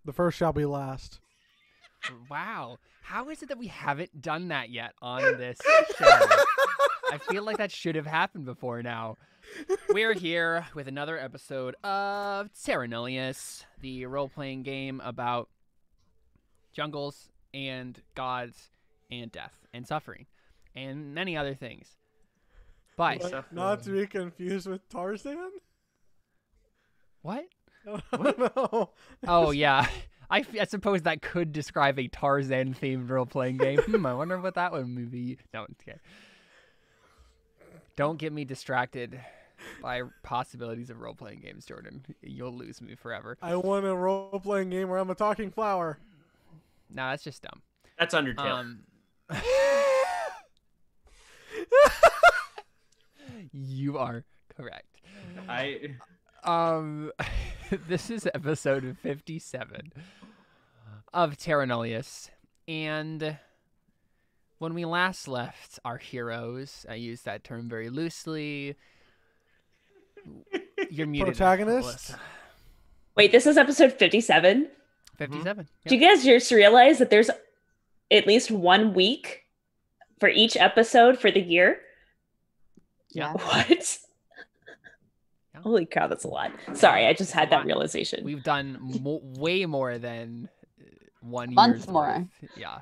The first shall be last. Wow. How is it that we haven't done that yet on this show? I feel like that should have happened before now. We're here with another episode of Terra Nullius, the role-playing game about jungles and gods and death and suffering and many other things. But not to be confused with Tarzan? what? No. Oh, yeah. I suppose that could describe a Tarzan-themed role-playing game. I wonder what that one would be. No, okay. Don't get me distracted by possibilities of role-playing games, Jordan. You'll lose me forever. I want a role-playing game where I'm a talking flower. No, that's just dumb. That's Undertale. You are correct. I This is episode 57 of Terra Nullius, and when we last left our heroes, I use that term very loosely. You're muted. Protagonist? Wait, this is episode 57? 57. Do you guys just realize that there's at least 1 week for each episode for the year? Yeah. What? Yeah. Holy cow, that's a lot. Sorry, I just had that realization. We've done way more than 1 Month year's more. worth. Yeah.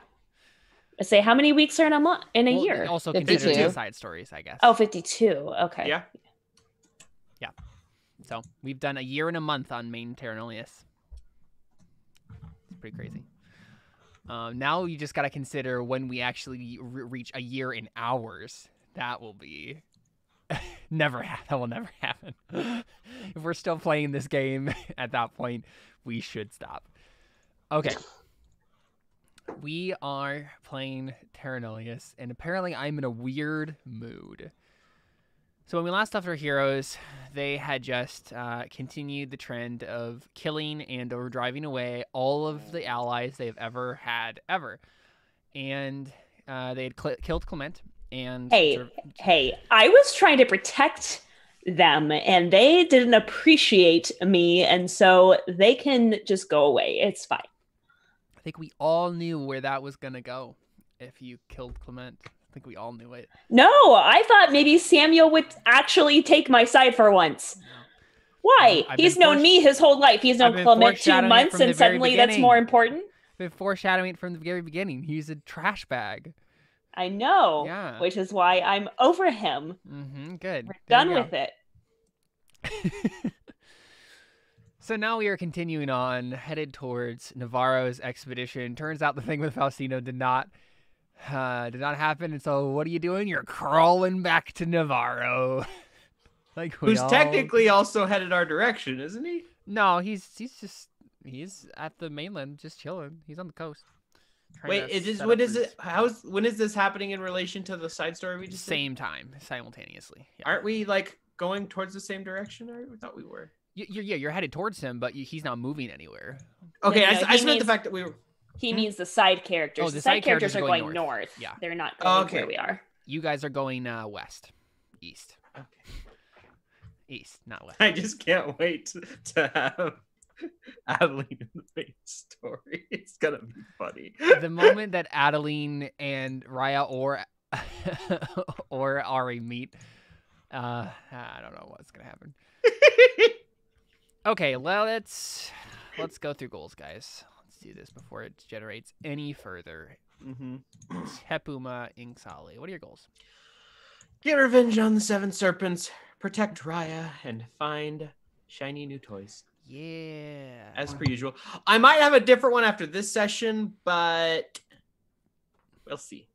I say, how many weeks are in a month? In a year? Also 52. consider the side stories, I guess. Oh, 52. Okay. yeah. So we've done a year and a month on main Terra Nullius. It's pretty crazy. Now you just got to consider when we actually reach a year in hours. That will be that will never happen. If we're still playing this game at that point, we should stop. Okay. We are playing Terra Nullius, and apparently I'm in a weird mood. So when we last left our heroes, they had just continued the trend of killing and or driving away all of the allies they've ever had, ever. And they had killed Clement. And Hey, I was trying to protect them, and they didn't appreciate me, and so they can just go away. It's fine. I think we all knew where that was going to go if you killed Clement. I think we all knew it. No, I thought maybe Samuel would actually take my side for once. Why? He's known me his whole life. He's known Clement 2 months, and suddenly that's more important? Been foreshadowing it from the very beginning. He's a trash bag. I know, Yeah. Which is why I'm over him. Mm-hmm, good. We're There done you go. with it. So now we are continuing on, headed towards Navarro's expedition. Turns out the thing with Faustino did not happen. And so what are you doing? You're crawling back to Navarro. Who's technically also headed our direction, isn't he? No, he's at the mainland, just chilling. He's on the coast. Wait, when is this happening in relation to the side story we just did? Same time, simultaneously. Yeah. Aren't we going towards the same direction? I thought we were. You're headed towards him, but he's not moving anywhere. Okay, No, I he just meant means- the fact that we were. He means the side characters. Oh, the side characters are going north. Yeah. They're not going Okay. where we are. You guys are going west, east. Okay. East, not west. I just can't wait to have Adeline in the main story. It's gonna be funny. The moment that Adeline and Raia or Ari meet, I don't know what's gonna happen. Okay, well let's go through goals, guys. Let's do this before it degenerates any further. Mm-hmm. Tepuma Inksali, what are your goals? Get revenge on the 7 serpents, protect Raia, and find shiny new toys. Yeah. As per usual. I might have a different one after this session, but we'll see.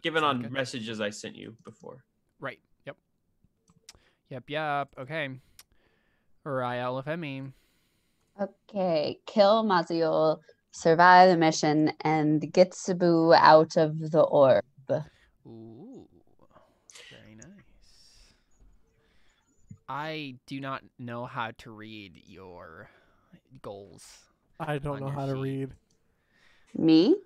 Given Sound on good. messages I sent you before. Right. Yep. Okay. Raia Olafemi. Okay, kill Maziul, survive the mission, and get Cebu out of the orb. Ooh. Very nice. I do not know how to read your goals. I don't On know your how to sheet. read. Me?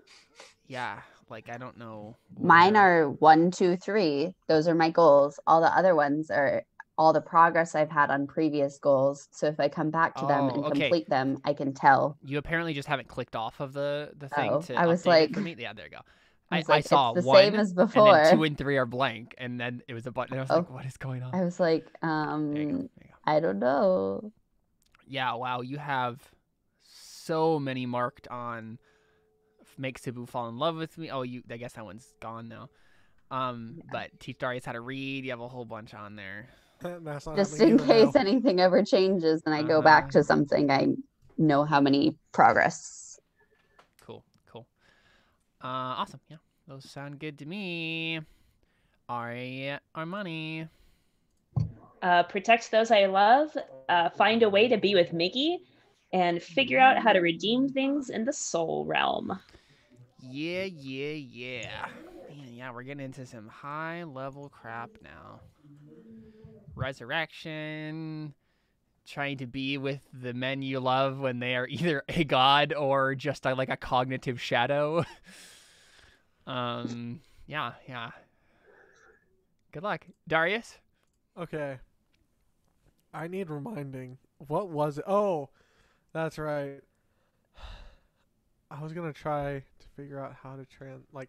Yeah, like I don't know. Mine where- are 1, 2, 3. Those are my goals. All the other ones are all the progress I've had on previous goals. So if I come back to them and complete them, I can tell. You apparently just haven't clicked off of the thing to I was update like, it for me. Yeah, there you go. I saw it's the 1, same as before. and then 2 and 3 are blank, and then it was a button. And I was like, what is going on? I was like, There you go. I don't know. Yeah, wow, you have so many marked on make Cebu fall in love with me. Oh, I guess that one's gone now. But teach Darius how to read. You have a whole bunch on there. Just in case anything ever changes and I go back to something, I know how many progress. Cool. Awesome. Yeah, those sound good to me. Our money. Protect those I love. Find a way to be with Miggy, and figure out how to redeem things in the soul realm. Yeah. Man, yeah, we're getting into some high level crap now. Resurrection, trying to be with the men you love when they are either a god or just like a cognitive shadow. Yeah. Good luck, Darius. Okay. I need reminding. What was it? Oh, that's right. I was gonna try to figure out how to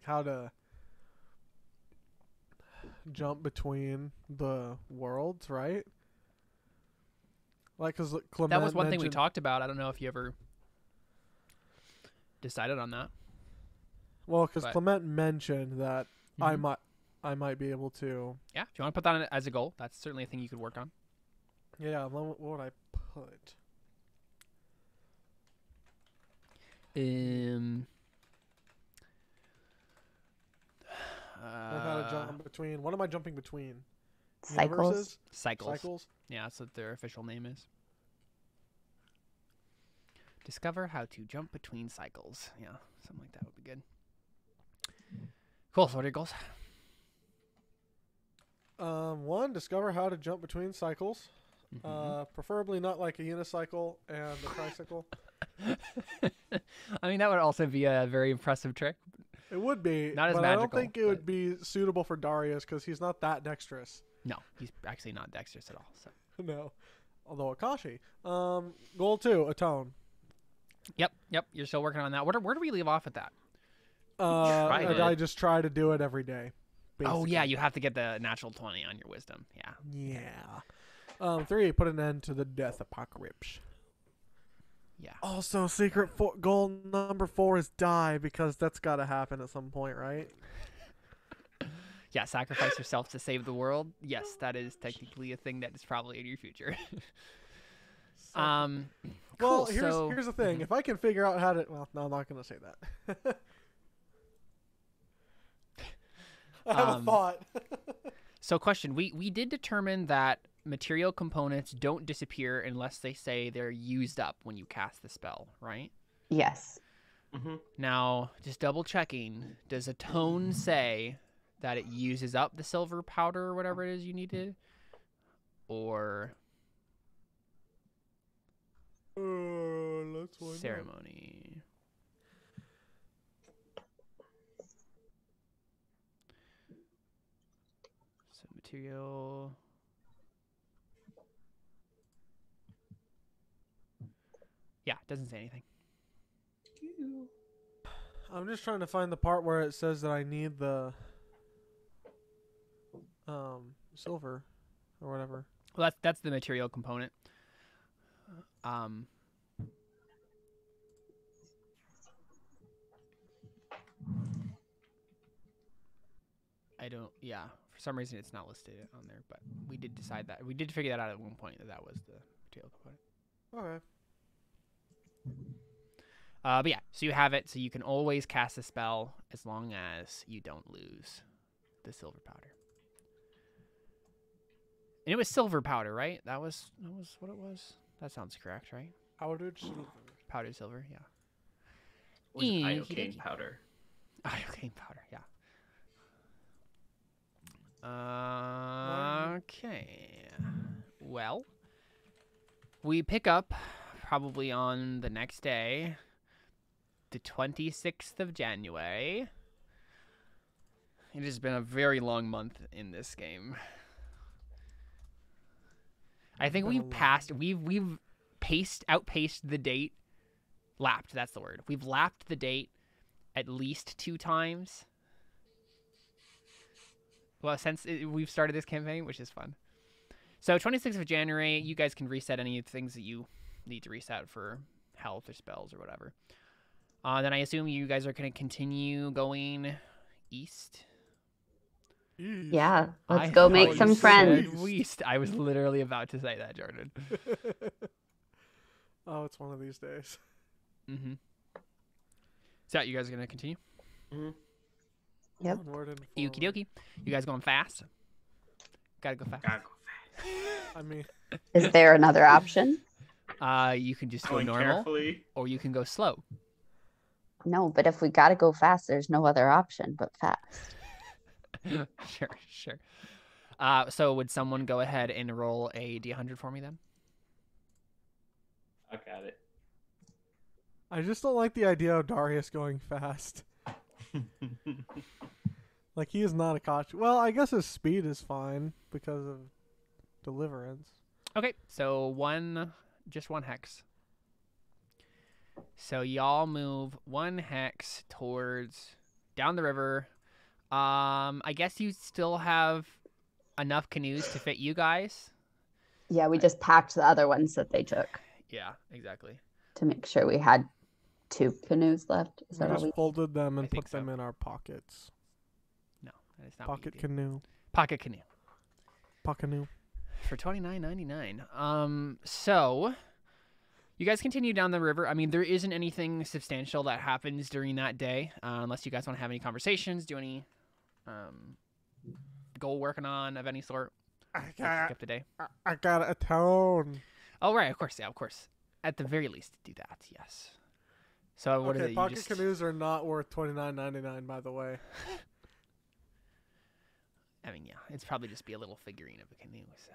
how to jump between the worlds, right? Like, cause Clement that was one thing we talked about. I don't know if you ever decided on that. Well, because Clement mentioned that Mm-hmm. I might be able to. Yeah, if you want to put that as a goal, that's certainly a thing you could work on. Yeah, what would I put? How to jump between. What am I jumping between? Cycles. Cycles. Yeah, that's what their official name is. Discover how to jump between cycles. Yeah, something like that would be good. Cool. So what are your goals? 1, discover how to jump between cycles. Mm-hmm. Preferably not like a unicycle and a tricycle. I mean, that would also be a very impressive trick. It would be, not as but magical, I don't think it would be suitable for Darius because he's not that dexterous. No, he's actually not dexterous at all. So. No, although Akashi. Goal 2, atone. Yep. You're still working on that. Where do we leave off at that? I just try to do it every day. Basically. Oh yeah, you have to get the natural 20 on your wisdom. Yeah. 3, put an end to the death apocalypse. Yeah. Also, secret goal number 4 is die because that's got to happen at some point, right? Yeah, sacrifice yourself to save the world. Yes, that is technically a thing that is probably in your future. Cool. Well, here's the thing. If I can figure out how to... Well, no, I'm not going to say that. I have a thought. So question, we did determine that material components don't disappear unless they say they're used up when you cast the spell, right? Yes. Mm-hmm. Now, just double checking, does a tone say that it uses up the silver powder or whatever it is you needed? Or let's find ceremony? So material... Yeah, it doesn't say anything. I'm just trying to find the part where it says that I need the silver or whatever. Well, that's the material component. Yeah, for some reason it's not listed on there, but we did decide that. We did figure that out at one point that was the material component. Okay. But yeah, so you have it, so you can always cast a spell as long as you don't lose the silver powder. And it was silver powder, right? That was what it was. That sounds correct, right? Powdered silver. Powdered silver, yeah. Or iocane powder. Iocane powder, yeah. Okay. Well, we pick up probably on the next day, the 26th of January. It has been a very long month in this game. I think we've outpaced the date. Lapped, that's the word. We've lapped the date at least 2 times. Well, since we've started this campaign, which is fun. So 26th of January, you guys can reset any things that you need to reset for health or spells or whatever. Then I assume you guys are going to continue going east. Yeah, let's go make some friends. East. I was literally about to say that, Jordan. Oh, it's one of these days. Mm-hmm. So you guys are going to continue? Mm-hmm. Yep. Okie dokie. You guys going fast? Gotta go fast. I mean, is there another option? You can just go normal, carefully. Or you can go slow. No, but if we gotta go fast, there's no other option but fast. Sure. So would someone go ahead and roll a D100 for me then? I got it. I just don't like the idea of Darius going fast. Like, he is not a coach. Well, I guess his speed is fine because of deliverance. Okay, so just one hex. So y'all move 1 hex towards down the river. I guess you still have enough canoes to fit you guys. Yeah, we just packed the other ones that they took Yeah, exactly. to make sure we had 2 canoes left. Is We that all just we? folded them and I think put them so. in our pockets. No, that is not what you Pocket do. canoe. Pocket canoe. Pockanoe. For $29.99. So you guys continue down the river. I mean, there isn't anything substantial that happens during that day, unless you guys want to have any conversations, do any goal working on of any sort. Skip the day. I got a tone. Oh, right, of course, yeah, of course. At the very least, do that, yes. So what is it? Pocket canoes are not worth $29.99, by the way. I mean, yeah, it's probably just be a little figurine of a canoe, so.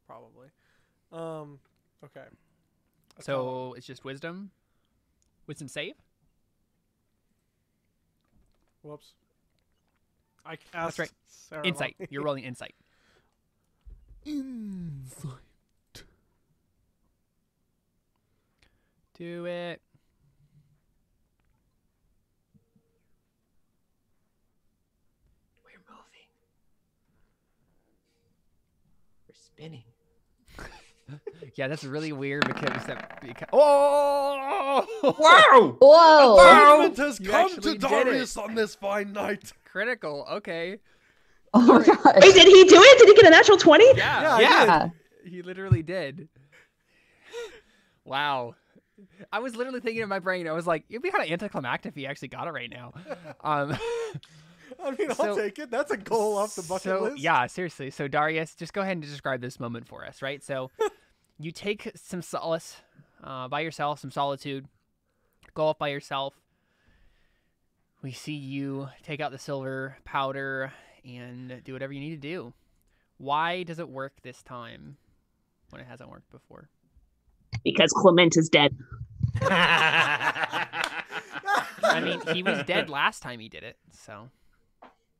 Probably. Okay. So it's just wisdom? Wisdom save? Whoops. I cast That's right. ceremony. Insight. You're rolling insight. Insight. Do it. We're moving. We're spinning. Yeah, that's really weird because oh! Wow! Whoa! Judgment has You come actually to did Darius it. on this fine night. Critical. Okay. Oh my gosh. Wait, did he do it? Did he get a natural 20? Yeah. Yeah. He literally did. Wow. I was literally thinking in my brain, I was like, it'd be kind of anticlimactic if he actually got it right now. I mean, I'll So- take it. That's a goal off the bucket list. Yeah, seriously. So Darius, just go ahead and describe this moment for us, right? So you take some solace by yourself, some solitude, go off by yourself. We see you take out the silver powder and do whatever you need to do. Why does it work this time when it hasn't worked before? Because Clement is dead. I mean, he was dead last time he did it, so.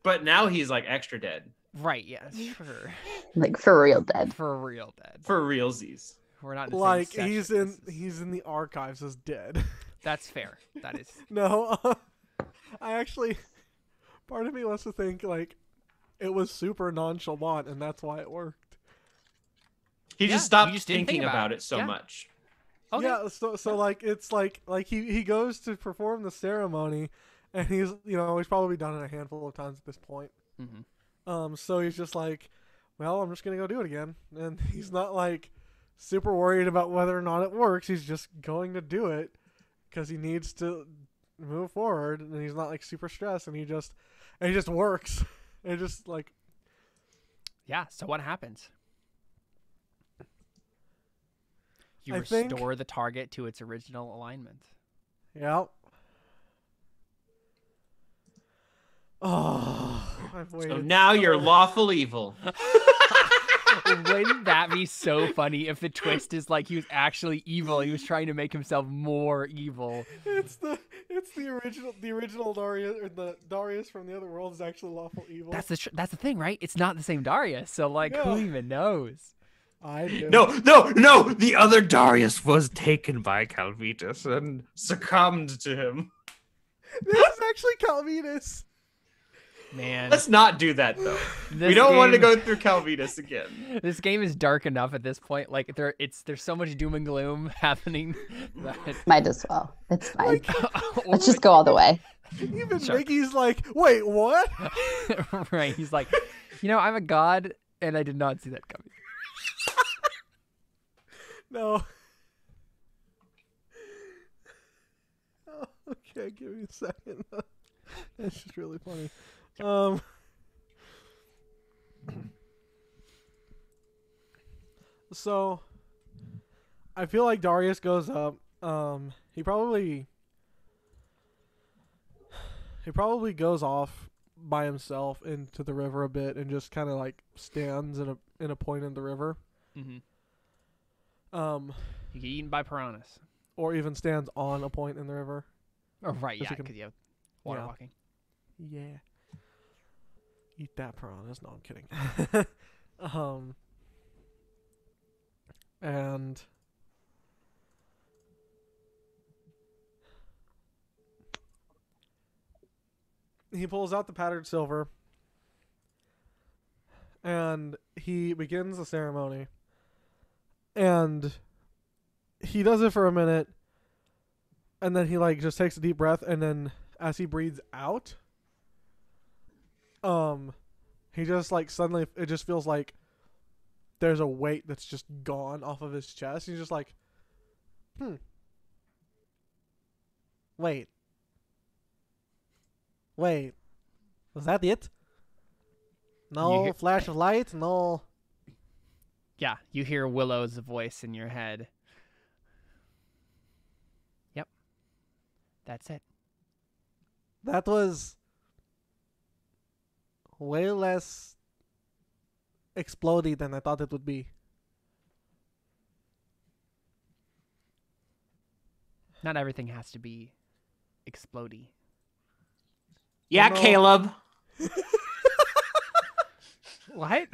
But now he's like extra dead. Right, yeah, sure. Like for real dead. For real dead. For realsies. We're not in the Like same he's session. he's in the archives as dead. That's fair. That is. No, I actually, part of me wants to think like it was super nonchalant and that's why it worked. He Yeah, just stopped you just didn't thinking think about about it. it so Yeah. much. Okay. Yeah, so like it's like he goes to perform the ceremony, and he's he's probably done it a handful of times at this point. Mm-hmm. So he's just like, well, I'm just gonna go do it again, and he's not like super worried about whether or not it works. He's just going to do it because he needs to move forward, and he's not like super stressed, and he just works. It just like Yeah. So what happens? You I think- restore the target to its original alignment. yeah. Oh, I've waited. So now you're lawful evil. Wouldn't that be so funny if the twist is like he was actually evil? He was trying to make himself more evil. It's the original Darius, or the Darius from the other world is actually lawful evil. That's the thing, right? It's not the same Darius. So like, who Yeah. even knows? I do. No. The other Darius was taken by Calvitus and succumbed to him. This is actually Calvitus. Man, Let's not do that though. this We don't want to game- go through Calvitus again. This game is dark enough at this point. Like there's so much doom and gloom happening. That... Might as well. It's fine. Like, Let's just go all the way. even Sure. Mickey's like, wait, what? Right? He's like, I'm a god, and I did not see that coming. No. Oh, okay, give me a second. That's just really funny. So I feel like Darius goes up. He probably goes off by himself into the river a bit and just kind of like stands in a point in the river. Mm-hmm. You get eaten by piranhas. Or even stands on a point in the river. Oh, right, yeah, you can- because you have water yeah. walking. Yeah. Eat that piranhas. No, I'm kidding. And he pulls out the powdered silver and he begins the ceremony. And he does it for a minute and then he like just takes a deep breath, and then as he breathes out, he just like suddenly it just feels like there's a weight that's just gone off of his chest. He's just like, wait, was that it? No flash of light, no. Yeah, you hear Willow's voice in your head. Yep, that's it. That was way less explodey than I thought it would be. Not everything has to be explodey. Yeah, No. Caleb. What?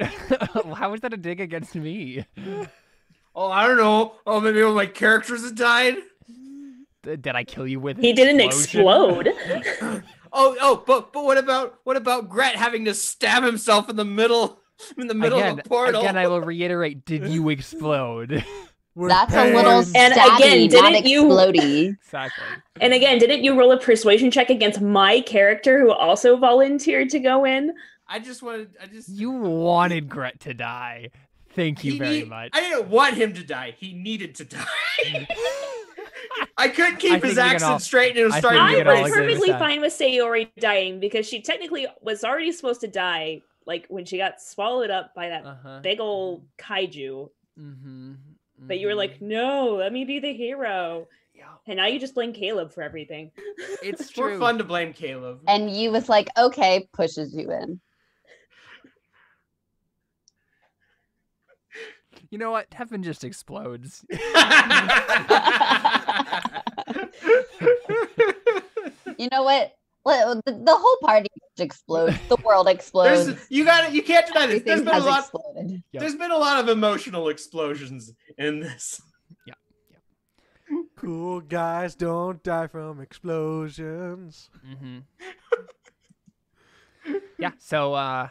How was that a dig against me? Oh, I don't know. Oh, maybe all my characters have died. Did I kill you with? He didn't explosion? explode. But what about Gret having to stab himself in the middle of the portal? Again, I will reiterate. Did you explode? That's a little And stabby, again, not didn't you- explodey. Exactly. And again, didn't you roll a persuasion check against my character who also volunteered to go in? You wanted Gret to die. Thank you very much. I didn't want him to die. He needed to die. I couldn't I keep think his we can accent all- straight, and it was I starting think to we get can all I was agree with perfectly that. fine with Sayori dying because she technically was already supposed to die, like when she got swallowed up by that big old kaiju. Mm-hmm. But you were like, no, let me be the hero. Yeah. And now you just blame Caleb for everything. It's It's more true. fun to blame Caleb. And you was like, okay, pushes you in. You know what? Heaven just explodes. You know what? Well, the whole party explodes. The world explodes. You can't deny this. Everything has exploded. Yep. There's been a lot of emotional explosions in this. Cool guys don't die from explosions. Mm-hmm. Yeah. So,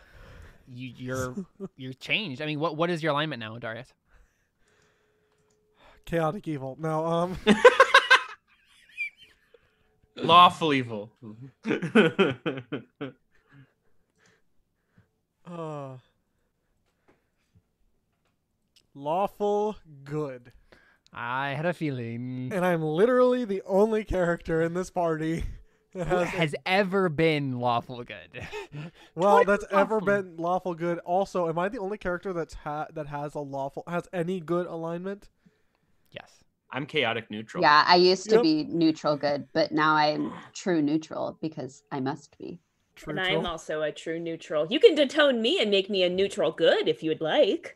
you're changed. I mean, what is your alignment now, Darius? Chaotic evil. No, Lawful evil. lawful good. I had a feeling. And I'm literally the only character in this party that Who has, has ever been lawful good? that's ever been lawful good. Also, am I the only character that has any good alignment? Yes. I'm chaotic neutral. Yeah, I used to Yep. be neutral good, but now I'm true neutral because I must be. And I'm also a true neutral. You can detone me and make me a neutral good if you would like.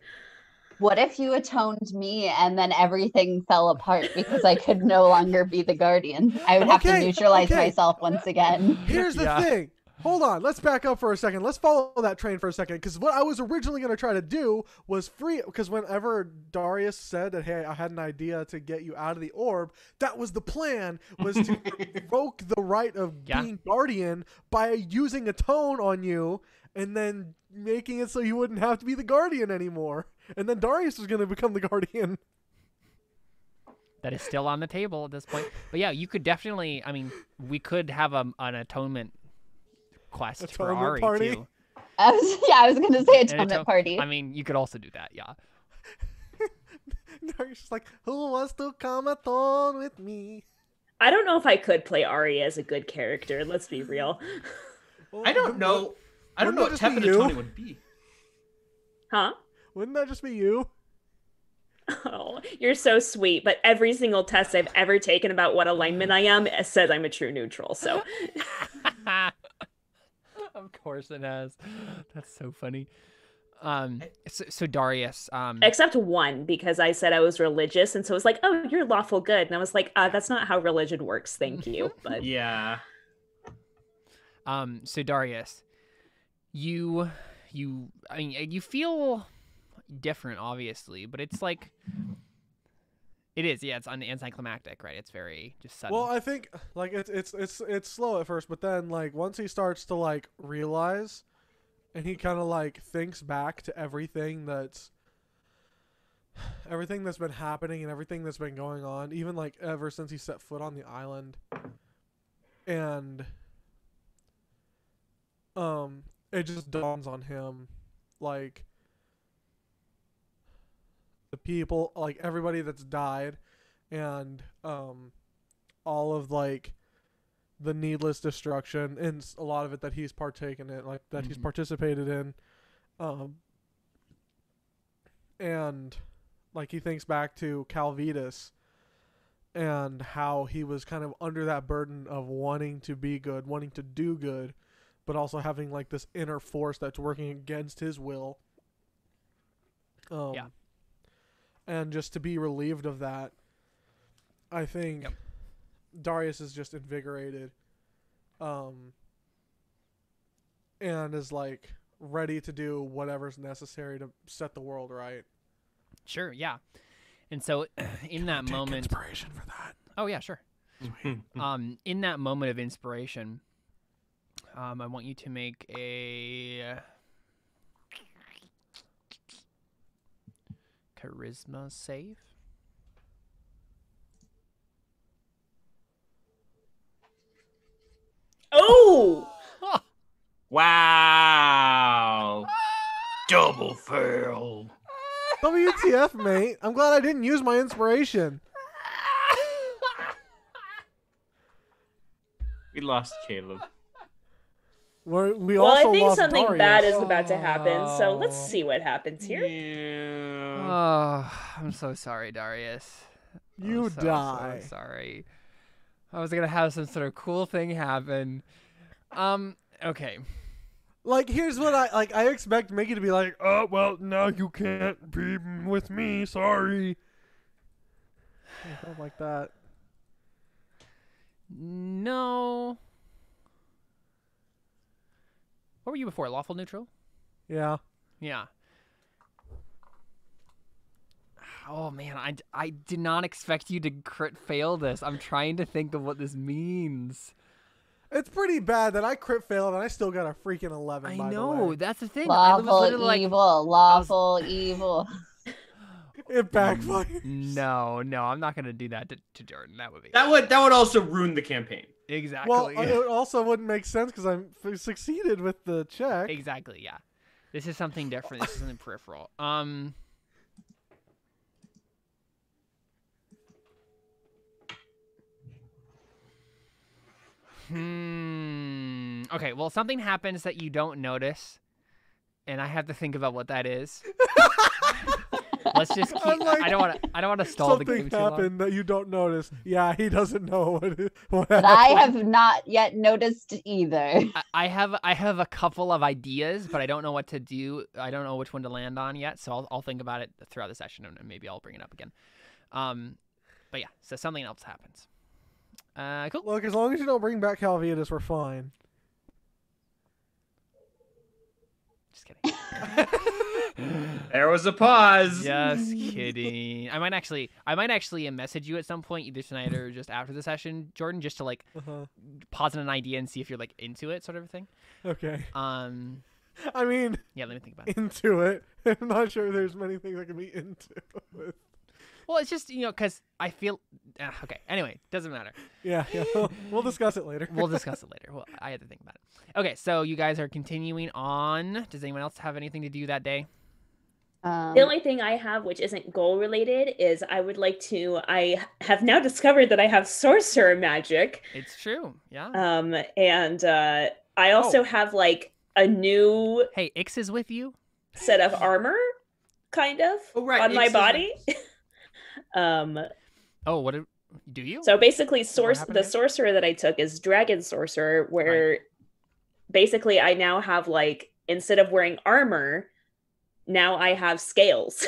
What if you atoned me and then everything fell apart because I could no longer be the guardian? I would have to Okay, neutralize okay. myself once again. Here's the Yeah. thing. hold on. Let's back up for a second. Let's follow that train for a second. Because what I was originally going to try to do was free. Because whenever Darius said that, hey, I had an idea to get you out of the orb, that was the plan, was to revoke the right of being guardian by using a tone on you and then making it so you wouldn't have to be the guardian anymore. And then Darius was going to become the guardian. That is still on the table at this point. But yeah, you could definitely, I mean, we could have an atonement quest for Ari party? too. I was going to say atonement party. I mean, you could also do that, yeah. Darius is like, who wants to come atone with me? I don't know if I could play Ari as a good character. Let's be real. Well, I don't know. I don't know what tepid atoning would be. Huh? Wouldn't that just be you? Oh, you're so sweet. But every single test I've ever taken about what alignment I am says I'm a true neutral. So, of course it has. That's so funny. So Darius. Except one, because I said I was religious, and so it was like, oh, you're lawful good, and I was like, that's not how religion works. Thank you. But yeah. So Darius, you feel different, obviously, but it's like it is, yeah. It's anticlimactic, right? It's very just sudden. Well, I think like it's slow at first, but then like once he starts to like realize, and he kind of like thinks back to everything that's been happening and everything that's been going on, even like ever since he set foot on the island, and it just dawns on him, like, the people, like everybody that's died, and all of like the needless destruction, and a lot of it that he's partaken in, like that he's participated in, and like he thinks back to Calvitus and how he was kind of under that burden of wanting to be good, wanting to do good, but also having like this inner force that's working against his will. And just to be relieved of that, I think Darius is just invigorated, and is like ready to do whatever's necessary to set the world right. Sure, yeah. And so in that moment, inspiration for that. Oh yeah, sure. In that moment of inspiration, I want you to make a charisma save. Oh! Wow! Double fail. WTF, mate? I'm glad I didn't use my inspiration. We lost Caleb. We well, also I think lost something Darius. bad is about to happen, so let's see what happens here. Yeah. Oh, I'm so sorry, Darius. You die. So sorry. I was gonna have some sort of cool thing happen. Okay. Like, here's what I expect Mickey to be like, oh, well, now you can't be with me, sorry. Something like that. No. What were you before? Lawful neutral? Yeah. Yeah. Oh, man, I did not expect you to crit fail this. I'm trying to think of what this means. It's pretty bad that I crit failed and I still got a freaking 11, I by know, the way. that's the thing. Lawful evil, lawful evil. It backfired. No, I'm not going to do that to Jordan. That would be... That would also ruin the campaign. Exactly. Well, it also wouldn't make sense because I succeeded with the check. Exactly, yeah. This is something different. This is something peripheral. Okay, well, something happens that you don't notice, and I have to think about what that is. Let's just keep. Like, I don't want to stall the game too long. Something happened that you don't notice. Yeah, he doesn't know what But happened. I have not yet noticed either. I have a couple of ideas, but I don't know what to do. I don't know which one to land on yet, so I'll think about it throughout the session, and maybe I'll bring it up again. But yeah, so something else happens. Cool. Look, as long as you don't bring back Calvitus, we're fine. Just kidding. There was a pause. Just kidding. I might actually message you at some point, either tonight or just after the session, Jordan, just to like pause on an idea and see if you're like into it, sort of a thing. Okay. I mean, yeah, let me think about it. Into it. I'm not sure there's many things I can be into it. Well, it's just, because I feel... okay, anyway, doesn't matter. Yeah. We'll discuss it later. We'll discuss it later. Well, I had to think about it. Okay, so you guys are continuing on. Does anyone else have anything to do that day? The only thing I have, which isn't goal related, is I have now discovered that I have sorcerer magic. It's true, yeah. And I also have like a new... Hey, Ix is with you? Set of armor, kind of, on my body. What do you? So basically, the sorcerer that I took is dragon sorcerer, where basically I now have like, instead of wearing armor, now I have scales.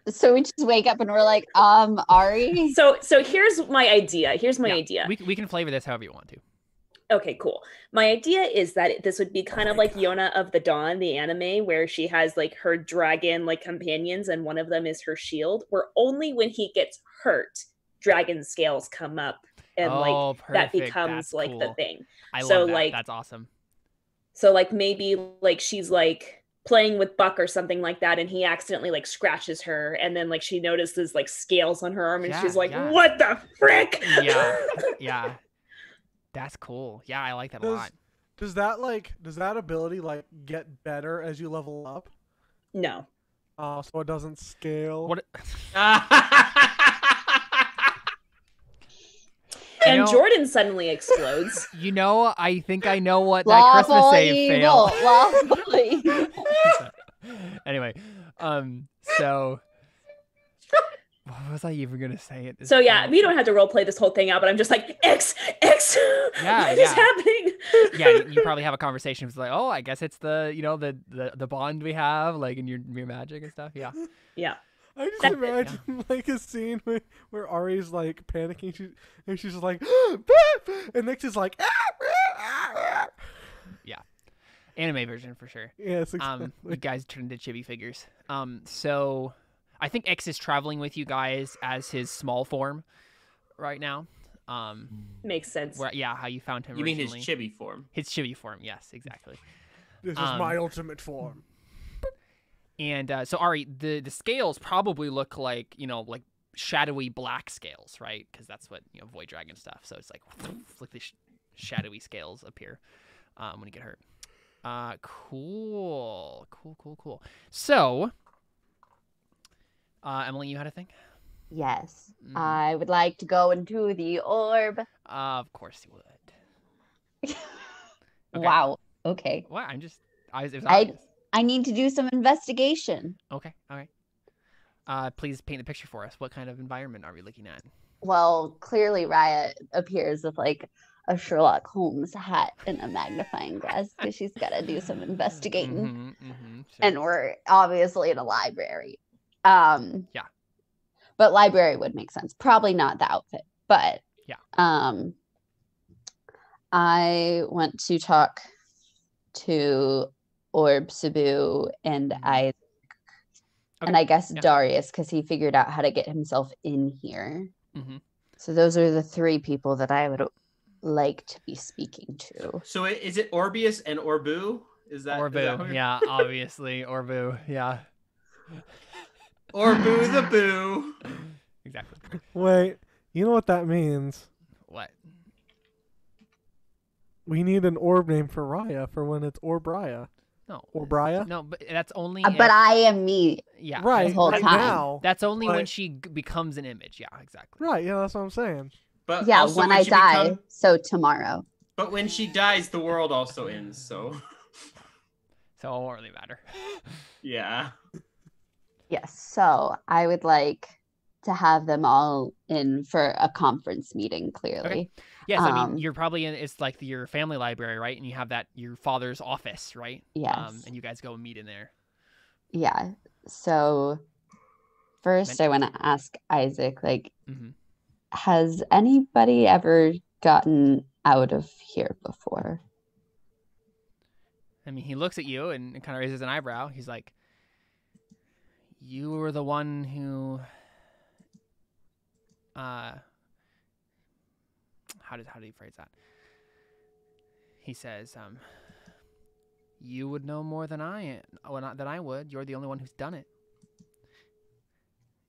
So we just wake up and we're like, Ari. So here's my idea. Idea. We can flavor this however you want to. Okay, cool. My idea is that this would be kind of like Yona of the Dawn, the anime, where she has like her dragon like companions, and one of them is her shield. Where only when he gets hurt, dragon scales come up, and that becomes That's like cool. The thing. I love that. Like, that's awesome. So like maybe like she's like playing with Buck or something like that, and he accidentally like scratches her, and then like she notices like scales on her arm, and she's like, "What the frick?" Yeah. That's cool. Yeah, I like that a lot. Does that ability like get better as you level up? No. Oh, so it doesn't scale. What? And Jordan suddenly explodes. I think I know what that Christmas save failed. Anyway, so. What was I even gonna say? So yeah, we don't have to role play this whole thing out, but I'm just like, X. What is happening? Yeah, you probably have a conversation. It's like, oh, I guess it's the bond we have, like in your magic and stuff. Yeah. Yeah. I just imagine like a scene where Ari's like panicking, and she's just like, and Nick's is like, yeah, anime version for sure. Yes, exactly. You guys turn into chibi figures. So. I think X is traveling with you guys as his small form right now. Makes sense. How you found him originally. You mean his chibi form. His chibi form, yes, exactly. This is my ultimate form. And so, Ari, the scales probably look like, like shadowy black scales, right? Because that's what, Void Dragon stuff. So it's like these shadowy scales appear when you get hurt. Cool. So... Emily, you had a thing? Yes. Mm-hmm. I would like to go into the orb. Of course you would. Okay. Wow. Okay. What? I need to do some investigation. Okay. All right. Please paint the picture for us. What kind of environment are we looking at? Well, clearly Raia appears with like a Sherlock Holmes hat and a magnifying glass because she's got to do some investigating. Sure. And we're obviously in a library. Yeah. But library would make sense. Probably not the outfit, but yeah. I went to talk to Orb Sabu and Isaac, and I guess Darius, because he figured out how to get himself in here. Mm-hmm. So those are the three people that I would like to be speaking to. So is it Orbius and Orbu? Is that Orbu? Yeah, obviously Orbu. Yeah. Orbu the boo. Exactly. Wait, you know what that means? What? We need an orb name for Raia for when it's Raia. No. Raia? No, but that's only. But I am me. Yeah. Right. The whole right time. now. That's only when she becomes an image. Yeah, exactly. Right. Yeah, that's what I'm saying. But yeah, when I die. So tomorrow. But when she dies, the world also ends. So it won't really matter. Yeah. Yes, so I would like to have them all in for a conference meeting, clearly. Okay. Yes, I mean, you're probably in, it's like your family library, right? And you have your father's office, right? Yes. And you guys go and meet in there. Yeah, so first I want to ask Isaac, like, has anybody ever gotten out of here before? I mean, he looks at you and kind of raises an eyebrow. He's like, "You were the one who, how do you phrase that?" He says, "You would know more than I would. You're the only one who's done it."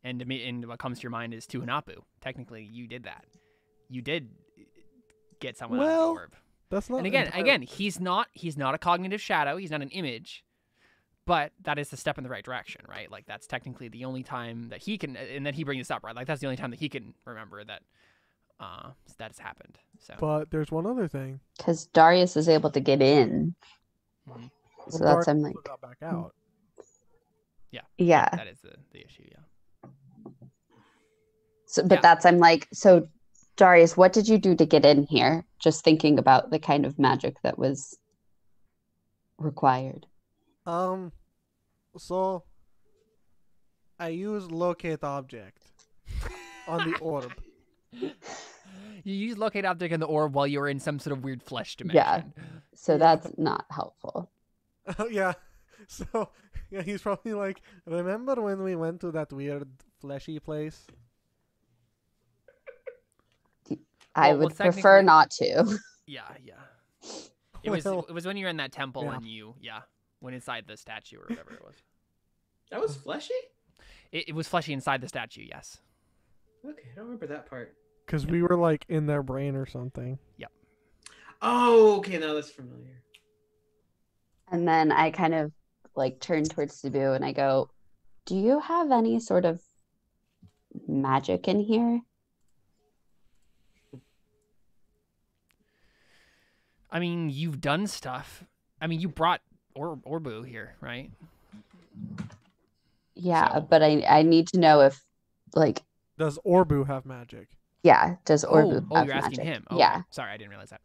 And what comes to your mind is Tuhanapu. Technically, you did that. You did get someone out of the orb. That's not. And again, he's not a cognitive shadow. He's not an image, but that is the step in the right direction, right? Like that's technically the only time that he can, and then he brings this up, right? Like that's the only time that he can remember that that has happened. So, But there's one other thing. Because Darius is able to get in. Mhm. So that's I'm like, got back out. yeah. that is the issue. Yeah. So, but Yeah. that's I'm like, so Darius, what did you do to get in here? Just thinking about the kind of magic that was required. So I use locate object on the orb. You use locate object in the orb while you're in some sort of weird flesh dimension. Yeah. So that's not helpful. Oh yeah. So yeah, he's probably like, remember when we went to that weird fleshy place? I Well, would prefer technically- not to. Yeah. It was Well, when you were in that temple yeah. and you went inside the statue or whatever it was. That was fleshy? It was fleshy inside the statue. Yes. Okay, I don't remember that part. Because we were like in their brain or something. Oh, okay, now that's familiar. And then I kind of like turn towards Cebu and I go, do you have any sort of magic in here? I mean, you've done stuff. I mean, you brought Orbu here, right? Yeah, So- but I need to know if like, Does Orbu have magic? yeah, does Orbu Oh, have you're asking magic? him. Okay. Yeah. Sorry, I didn't realize that.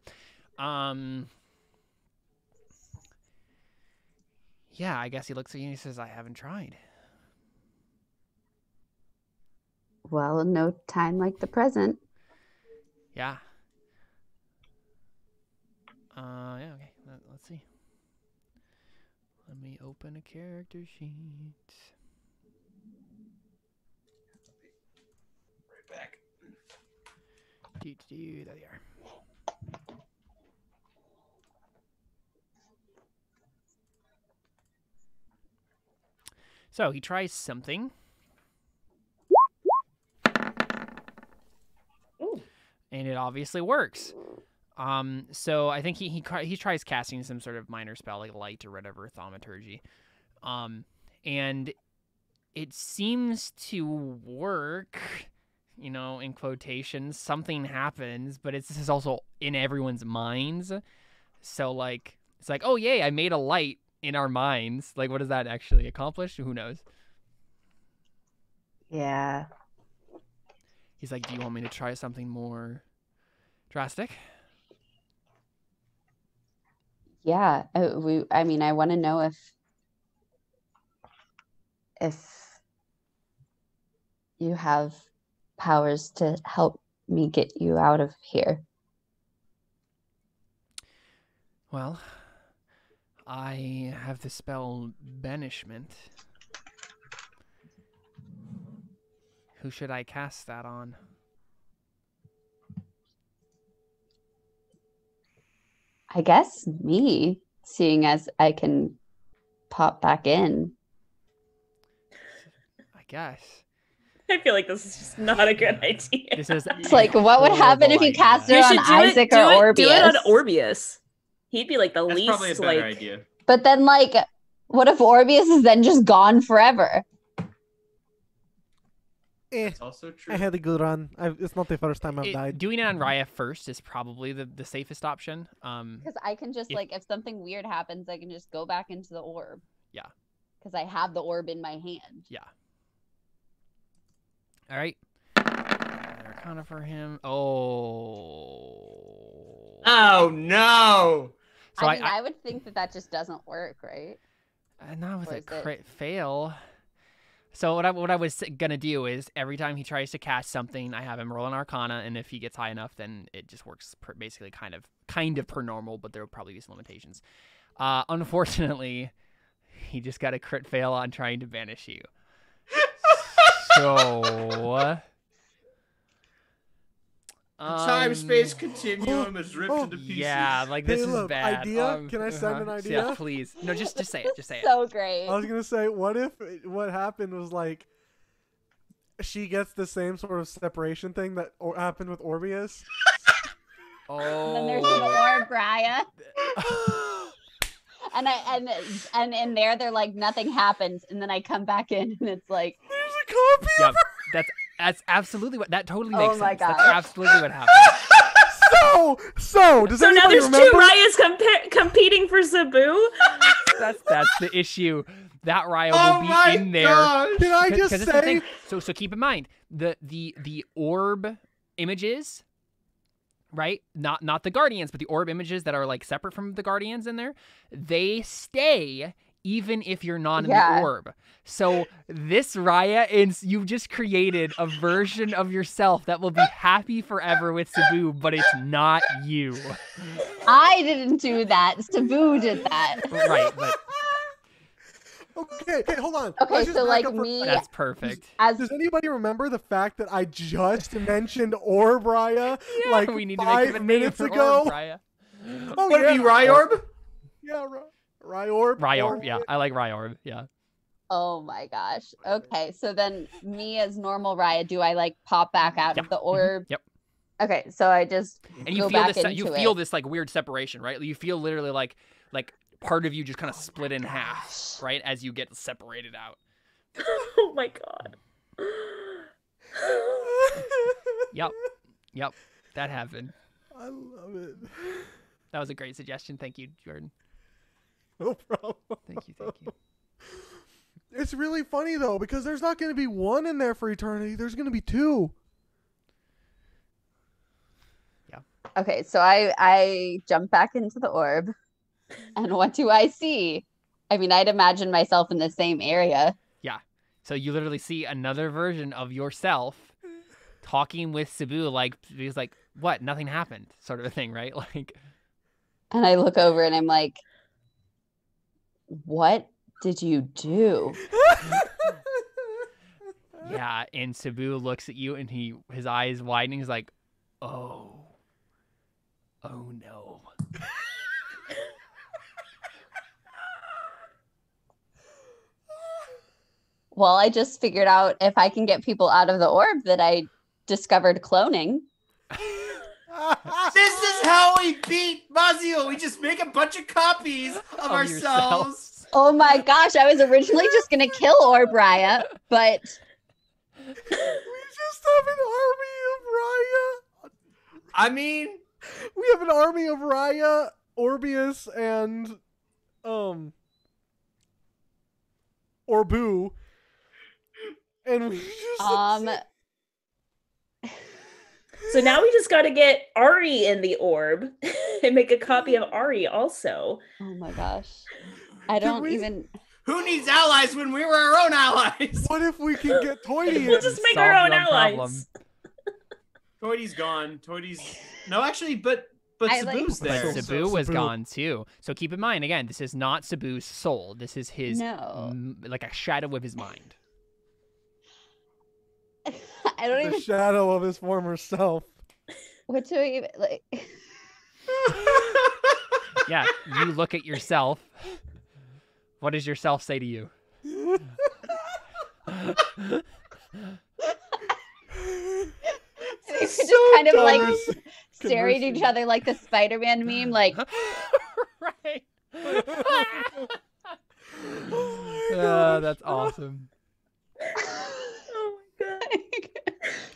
Yeah, I guess he looks at you and he says, "I haven't tried." Well, no time like the present. Yeah. Yeah, okay. Let's see. Let me open a character sheet. Right back. There they are. So he tries something. Ooh. And it obviously works. So I think he tries casting some sort of minor spell like light or whatever, thaumaturgy. And it seems to work, you know, in quotations. Something happens, but this is also in everyone's minds. So like it's like, "Oh yay, I made a light in our minds." Like what does that actually accomplish? Who knows? Yeah. He's like, "Do you want me to try something more drastic?" Yeah. I mean, I want to know if you have powers to help me get you out of here. Well, I have the spell Banishment. Who should I cast that on? I guess me, seeing as I can pop back in. I guess. I feel like this is just not a good idea. This is It's like, what would happen if you cast it You on should Isaac or Orbeus? do it on Orbeus. He'd be like the That's probably a least better like idea. But then, like, what if Orbeus is then just gone forever? It's also true. I had a good run. It's not the first time I've died. Doing it on Raia first is probably the safest option. Because I can just, like, if something weird happens, I can just go back into the orb. Yeah. Because I have the orb in my hand. Yeah. All right. Arcana for him. Oh. Oh no! So I mean, I would think that just doesn't work, right? not with Or a is it- crit fail. So what I was gonna do is every time he tries to cast something, I have him roll an Arcana, and if he gets high enough, then it just works basically kind of per normal, but there will probably be some limitations. Unfortunately, he just got a crit fail on trying to banish you. So... The time-space continuum is ripped into pieces. Yeah, like this Caleb, is bad. idea? Can I send an idea? Yeah, please. No, just say it. Just say it. So great. I was gonna say, what if what happened was like she gets the same sort of separation thing that happened with Orbeus? Oh. And then there's an orb, Raia. And in there they're like nothing happens, and then I come back in and it's like There's a copy Yeah, of her. that's absolutely what that totally makes Oh my sense. That's gosh. absolutely what happened. Does So now anybody there's remember? two Raias competing for Sabu. That's the issue. That Raia Oh will be my in there. gosh! Can I 'Cause just it's the say? thing. So keep in mind the orb images, right? Not the guardians, but the orb images that are like separate from the guardians in there. They stay even if you're not in Yeah. the orb. So this Raia, you've just created a version of yourself that will be happy forever with Sabu, but it's not you. I didn't do that. Sabu did that. Right, but Okay, hold on. Okay, Let's just so, back like, up for a me- second. that's perfect. As Does anybody remember the fact that I just mentioned Orb Raia like we need to make him a 5 name minutes for ago? Orb, Raia. Oh, What yeah. are you, Ryorb? Yeah, Ryorb. Ryorb, yeah. I like Ryorb, yeah. oh my gosh. Okay, so then me as normal Raia, do I like pop back out Yep. of the orb? Yep. Okay, so I just And you go feel back this into you feel it. this like weird separation, right? You feel literally like part of you just kind of split in half, right? As you get separated out. Oh my god. Yep. That happened. I love it. That was a great suggestion. Thank you, Jordan. No problem. Thank you. It's really funny though because there's not going to be one in there for eternity. There's going to be two. Okay, so I jump back into the orb, and what do I see? I mean, I'd imagine myself in the same area. So you literally see another version of yourself talking with Sabu, like he's like, "What? Nothing happened," sort of a thing, right? Like, And I look over and I'm like, what did you do? yeah. And Sabu looks at you, and his eyes widening. He's like, "Oh no." Well, I just figured out if I can get people out of the orb that I discovered cloning. This is how we beat Mazio. We just make a bunch of copies of ourselves. yourselves. Oh my gosh, I was originally just going to kill Orb Raia, but We just have an army of Raia. I mean, We have an army of Raia, Orbeus, and Orbu. And we just So now we just got to get Ari in the orb and make a copy of Ari also. oh my gosh. I don't we- even who needs allies when we were our own allies? what if we can get Toity We'll in? just make Solve our own your own allies. problem. Toity's gone. Toity's no, actually, but I like- Sabu's But there. Sabu was Sabu. gone too. So keep in mind, again, this is not Sabu's soul. This is his, No. like a shadow of his mind. I don't The even shadow of his former self. what do I even like Yeah, you look at yourself. What does yourself say to you? we just kind of like Converse- stare at each conversing. other like the Spider-Man meme, like Right. God. That's awesome. Oh my god.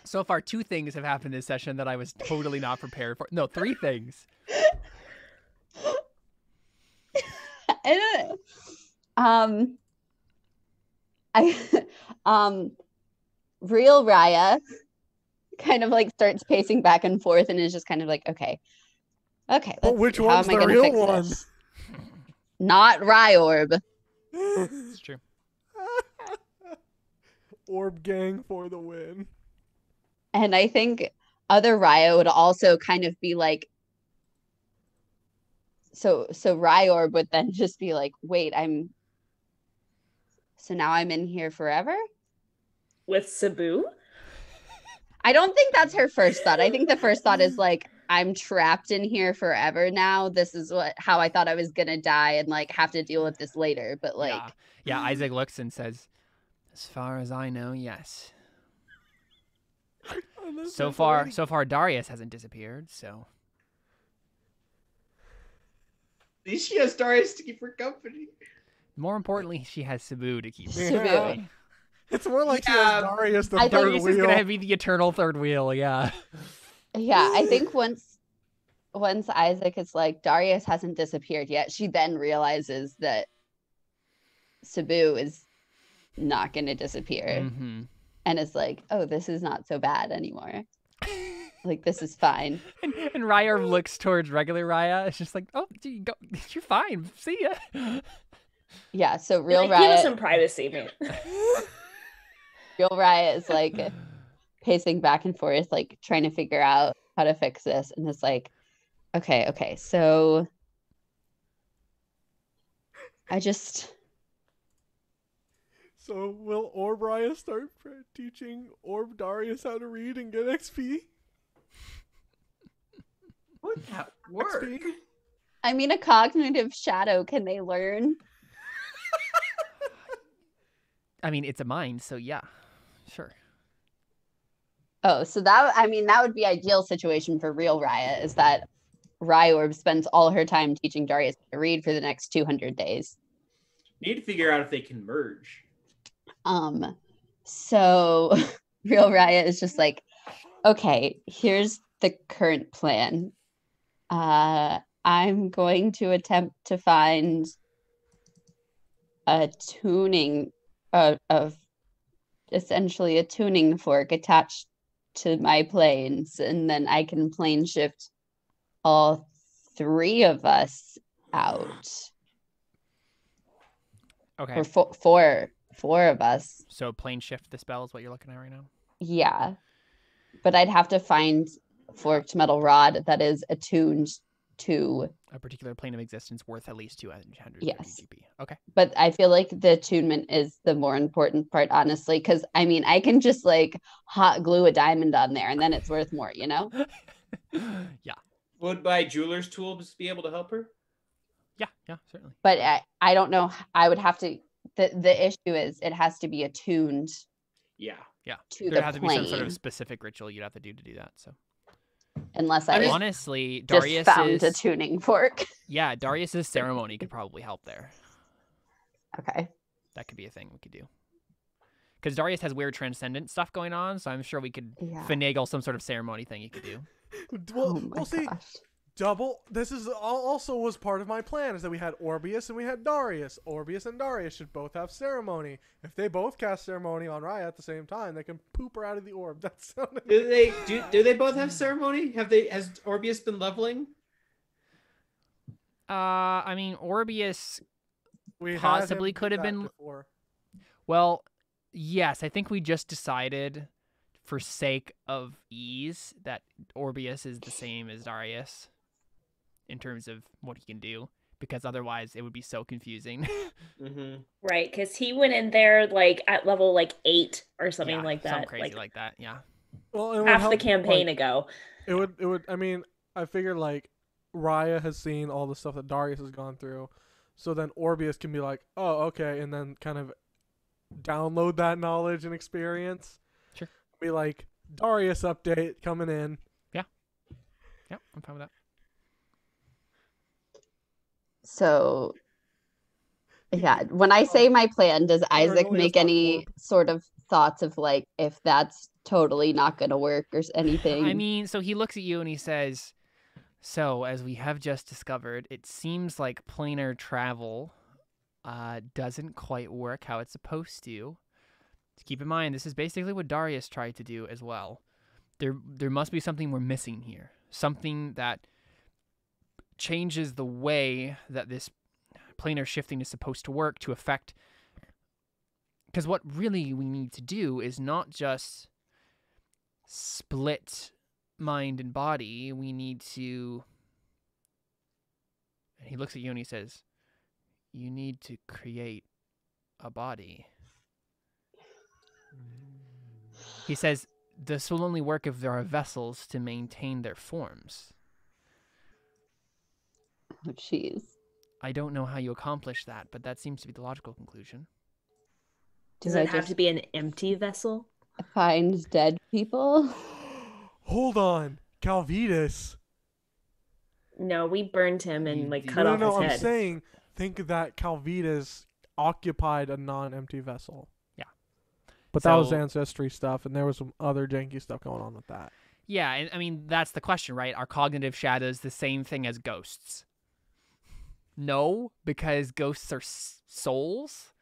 So far, 2 things have happened this session that I was totally not prepared for. No, 3 things. I don't I real Raia kind of like starts pacing back and forth and is just kind of like, okay, But let's which see, how one's am I the gonna real fix one? this? Not Ryorb. It's true. Orb gang for the win. And I think other Raia would also kind of be like So Ryorb would then just be like, wait, so now I'm in here forever? With Sabu? I don't think that's her first thought. I think the first thought is like, I'm trapped in here forever now. This is how I thought I was gonna die and like have to deal with this later. But like, yeah. Isaac looks and says, "As far as I know, yes. So far, Darius hasn't disappeared. So At least she has Darius to keep her company. more importantly, she has Sabu to keep her Sabu. company. It's more like she has Darius the third Darius wheel. is gonna be the eternal third wheel. Yeah. yeah, I think once Isaac is like, Darius hasn't disappeared yet, she then realizes that Sabu is not going to disappear. Mm-hmm. And is like, oh, this is not so bad anymore. Like, this is fine. And Raia looks towards regular Raia. It's just like, oh, you're fine. See ya. Yeah, so real Like, give us Raia, some privacy, man. real Raia is like pacing back and forth, like trying to figure out how to fix this. And it's like, okay, so So will Orb Raia start teaching Orb Darius how to read and get XP? Would that work? XP? I mean, a cognitive shadow, can they learn? I mean, it's a mind, so yeah, sure. Oh, so that would be ideal situation for real Raia, is that Ryorb spends all her time teaching Darius to read for the next 200 days. Need to figure out if they can merge. So real Raia is just like, okay, here's the current plan. I'm going to attempt to find a tuning of essentially a tuning fork attached to my planes, and then I can plane shift all three of us out. Okay. Or four of us. So plane shift the spell is what you're looking at right now? Yeah. But I'd have to find forked metal rod that is attuned to a particular plane of existence worth at least 200 yes. GP. Okay. But I feel like the attunement is the more important part, honestly, because I mean, I can just like hot glue a diamond on there and then it's worth more, you know? Yeah. Would my jeweler's tools be able to help her? Yeah, certainly. But I don't know. I would have to. The issue is it has to be attuned. Yeah. To there the has to be some sort of specific ritual you'd have to do that. So. Unless I honestly, just Darius found a tuning fork. Yeah, Darius's ceremony could probably help there. Okay. That could be a thing we could do. Because Darius has weird transcendent stuff going on, so I'm sure we could finagle some sort of ceremony thing you could do. We'll see. This is also was part of my plan, is that we had Orbius and we had Darius. Orbius and Darius should both have ceremony. If they both cast ceremony on Raia at the same time, they can poop her out of the orb. That sounded. Do they both have ceremony? Has Orbius been leveling? I mean, Orbius possibly could have been before. Well, yes, I think we just decided for sake of ease that Orbius is the same as Darius in terms of what he can do, because otherwise it would be so confusing. Mm-hmm. Right, because he went in there like at level like 8 or something like that. Something crazy like that, yeah. Well, half the campaign ago. It would. I mean, I figured like Raia has seen all the stuff that Darius has gone through, so then Orbius can be like, oh, okay, and then kind of download that knowledge and experience. Sure. Be like, Darius update coming in. Yeah, I'm fine with that. So, yeah, when I say my plan, does Isaac make any sort of thoughts of like if that's totally not going to work or anything? I mean, so he looks at you and he says, so as we have just discovered, it seems like planar travel doesn't quite work how it's supposed to. Keep in mind, this is basically what Darius tried to do as well. There must be something we're missing here. Something that changes the way that this planar shifting is supposed to work to affect... Because what really we need to do is not just split mind and body. We need to And he looks at you and he says, "You need to create a body." He says, "This will only work if there are vessels to maintain their forms." Oh, jeez. I don't know how you accomplish that, but that seems to be the logical conclusion. Does Do I it have just to be an empty vessel? find dead people? Hold on, Calvitus. No, we burned him and like cut No, off no, his I'm head. saying think that Calvitus occupied a non-empty vessel. Yeah. But that was So- ancestry stuff, and there was some other janky stuff going on with that. Yeah, and I mean, that's the question, right? Are cognitive shadows the same thing as ghosts? No, because ghosts are souls,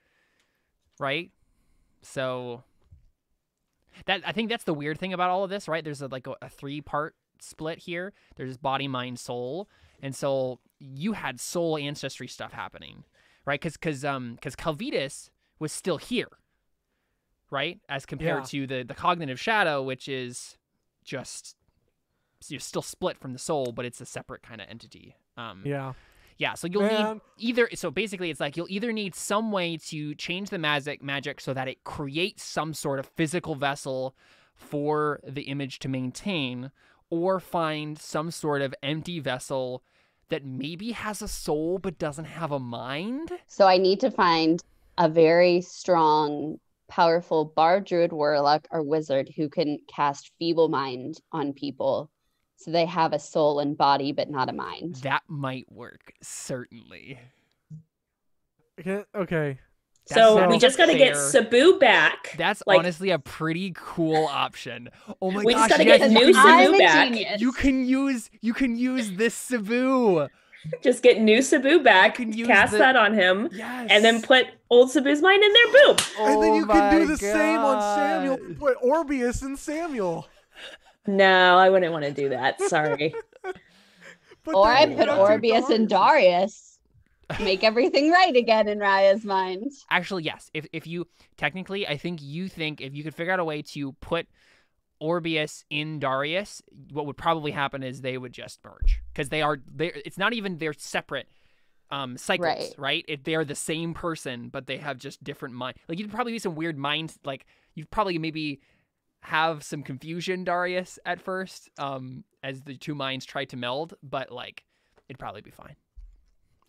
right? So I think that's the weird thing about all of this, right? There's a 3-part split here. There's body, mind, soul, and so you had soul ancestry stuff happening, right? Because Calvitus was still here, right? As compared to the cognitive shadow, which is just you're still split from the soul, but it's a separate kind of entity. Yeah, so you'll need either. So basically, it's like you'll either need some way to change the magic so that it creates some sort of physical vessel for the image to maintain, or find some sort of empty vessel that maybe has a soul but doesn't have a mind. So I need to find a very strong, powerful bard, druid, warlock, or wizard who can cast feeble mind on people. So they have a soul and body, but not a mind. That might work, certainly. Okay. So we That's just got to get fair. Sabu back. That's Like- honestly a pretty cool option. Oh my We gosh! just gotta yes, get you new can- I'm Sabu a back. genius. You can use this Sabu. Just get new Sabu back, can use cast the- that on him, Yes. and then put old Sabu's mind in there. Boom. And then Oh you can do my the same on Samuel, God. but Orbius and Samuel. No, I wouldn't want to do that. Sorry. But Or then I you put have two Orbius and Darius. Make everything right again in Raia's mind. Actually, yes. If you technically, I think if you could figure out a way to put Orbius in Darius, what would probably happen is they would just merge because they it's not even they're separate cycles, right? They're the same person, but they have just different mind. Like you'd probably be some weird mind, like you'd probably maybe have some confusion, Darius, at first, as the two minds try to meld, but like it'd probably be fine.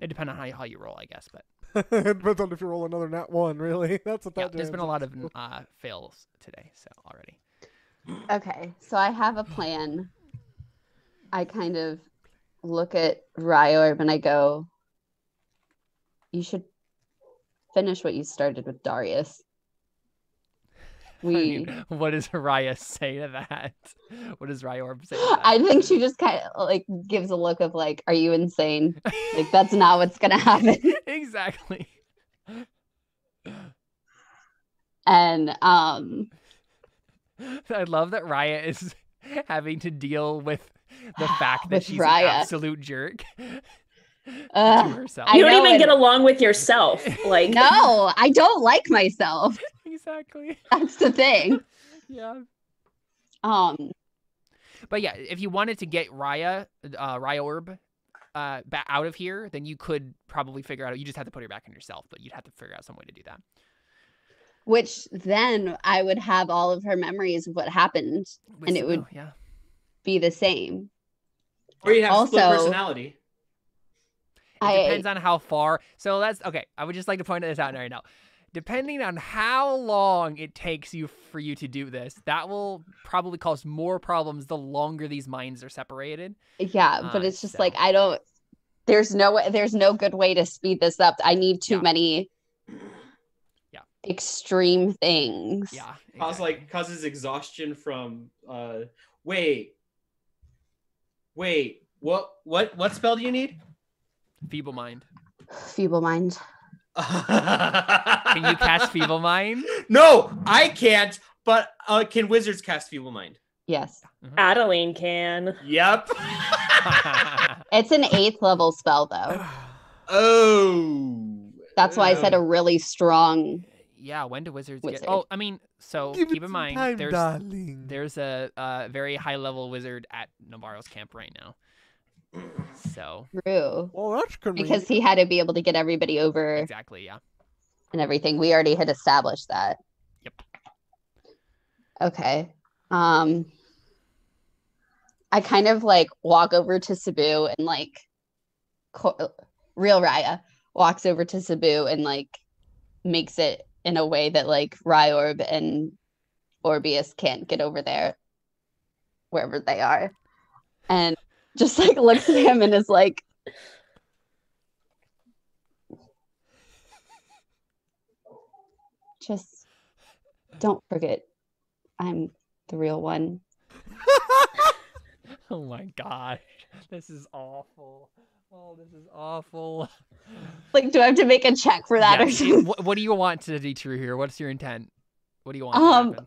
It depends on how you roll, I guess, but it depends on if you roll another nat 1, really. That's what yeah, that there's been a lot of is. fails today, so already. Okay, so I have a plan. I kind of look at Raia and I go, you should finish what you started with Darius. I mean, what does Raia say to that? What does Raia say to that? I think she just kind of like gives a look of like, are you insane? Like that's not what's gonna happen. Exactly. And I love that Raia is having to deal with the fact that With she's Raia. an absolute jerk to herself. I You don't know even it. get along with yourself. Like, no, I don't like myself. Exactly. That's the thing. Yeah. But yeah, if you wanted to get Raia Orb back out of here, then you could probably figure out. You just have to put her back in yourself, but you'd have to figure out some way to do that. which then I would have all of her memories of what happened and it would yeah. be the same. Or you have split Also- personality. It depends on how far. So that's okay. I would just like to point this out right now. Depending on how long it takes for you to do this, that will probably cause more problems the longer these minds are separated. Yeah, but it's just so- like there's no good way to speed this up. I need too Yeah. many Yeah. extreme things. Yeah. Causes exhaustion from wait. What spell do you need? Feeble mind. Feeble mind. Can you cast feeble mind? No, I can't. But can wizards cast feeble mind? Yes. Adeline can. Yep. It's an 8th level spell though. Oh. That's why I said a really strong. Yeah, when do wizards Wizard. get? Oh, I mean, so Give it keep in some mind, time, there's darling. a very high level wizard at Navarro's camp right now. So True. Well, that's convenient. Because he had to be able to get everybody over exactly, yeah. and everything. We already had established that. Yep. Okay. I kind of like walk over to Cebu and like real Raia walks over to Cebu and like makes it in a way that like Ryorb and Orbius can't get over there wherever they are. And just like looks at him and is like, just don't forget I'm the real one. Oh my gosh. This is awful. Oh, this is awful. Like, do I have to make a check for that or Yes. something? What do you want to be true here? What's your intent? What do you want to happen?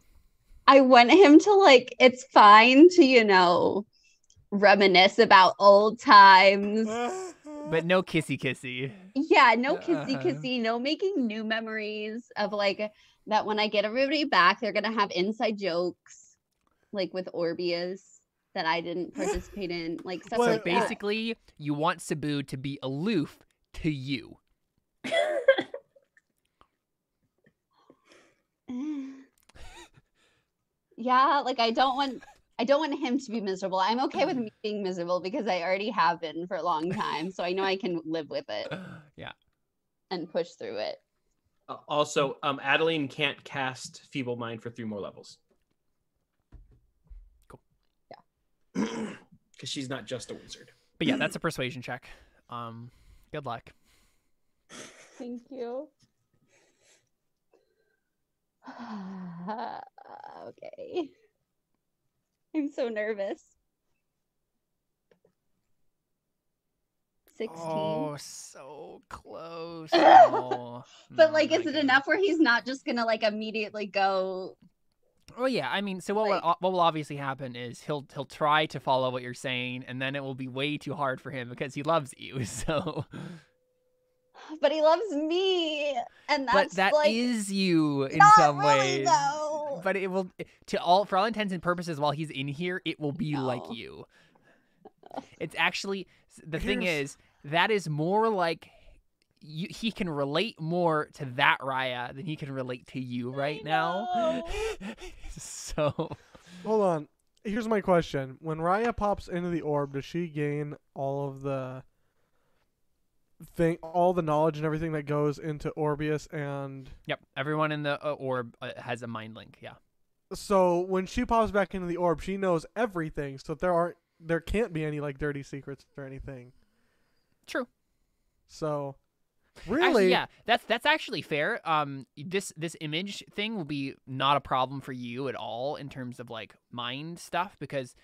I want him to like, it's fine to, you know, reminisce about old times. But no kissy. Yeah, no kissy, no making new memories of like that when I get everybody back, they're gonna have inside jokes like with Orbius that I didn't participate in. Like stuff So like that. basically, you want Cebu to be aloof to you. Yeah, like I don't want him to be miserable. I'm okay with me being miserable because I already have been for a long time. So I know I can live with it Yeah. and push through it. Also, Adeline can't cast Feeble Mind for 3 more levels. Cool. Yeah. Because she's not just a wizard. But yeah, that's a persuasion check. Good luck. Thank you. Okay. I'm so nervous. 16. Oh, so close. Oh, But like, my is it God. enough where he's not just gonna like immediately go? Oh yeah, I mean, so what will obviously happen is he'll try to follow what you're saying, and then it will be way too hard for him because he loves you. So, But he loves me, and that's but that like is you in not some really, ways. though. But it will, for all intents and purposes, while he's in here, it will be like No. you. It's actually the thing Here's- is that is more like he can relate more to that Raia than he can relate to you right now. know. So Hold on. Here's my question. When Raia pops into the orb, does she gain all of the all the knowledge and everything that goes into Orbius? And yep, everyone in the orb has a mind link. Yeah. so when she pops back into the orb, she knows everything. So there can't be any like dirty secrets or anything. True. So really, Actually, yeah, that's actually fair. This image thing will be not a problem for you at all in terms of like mind stuff because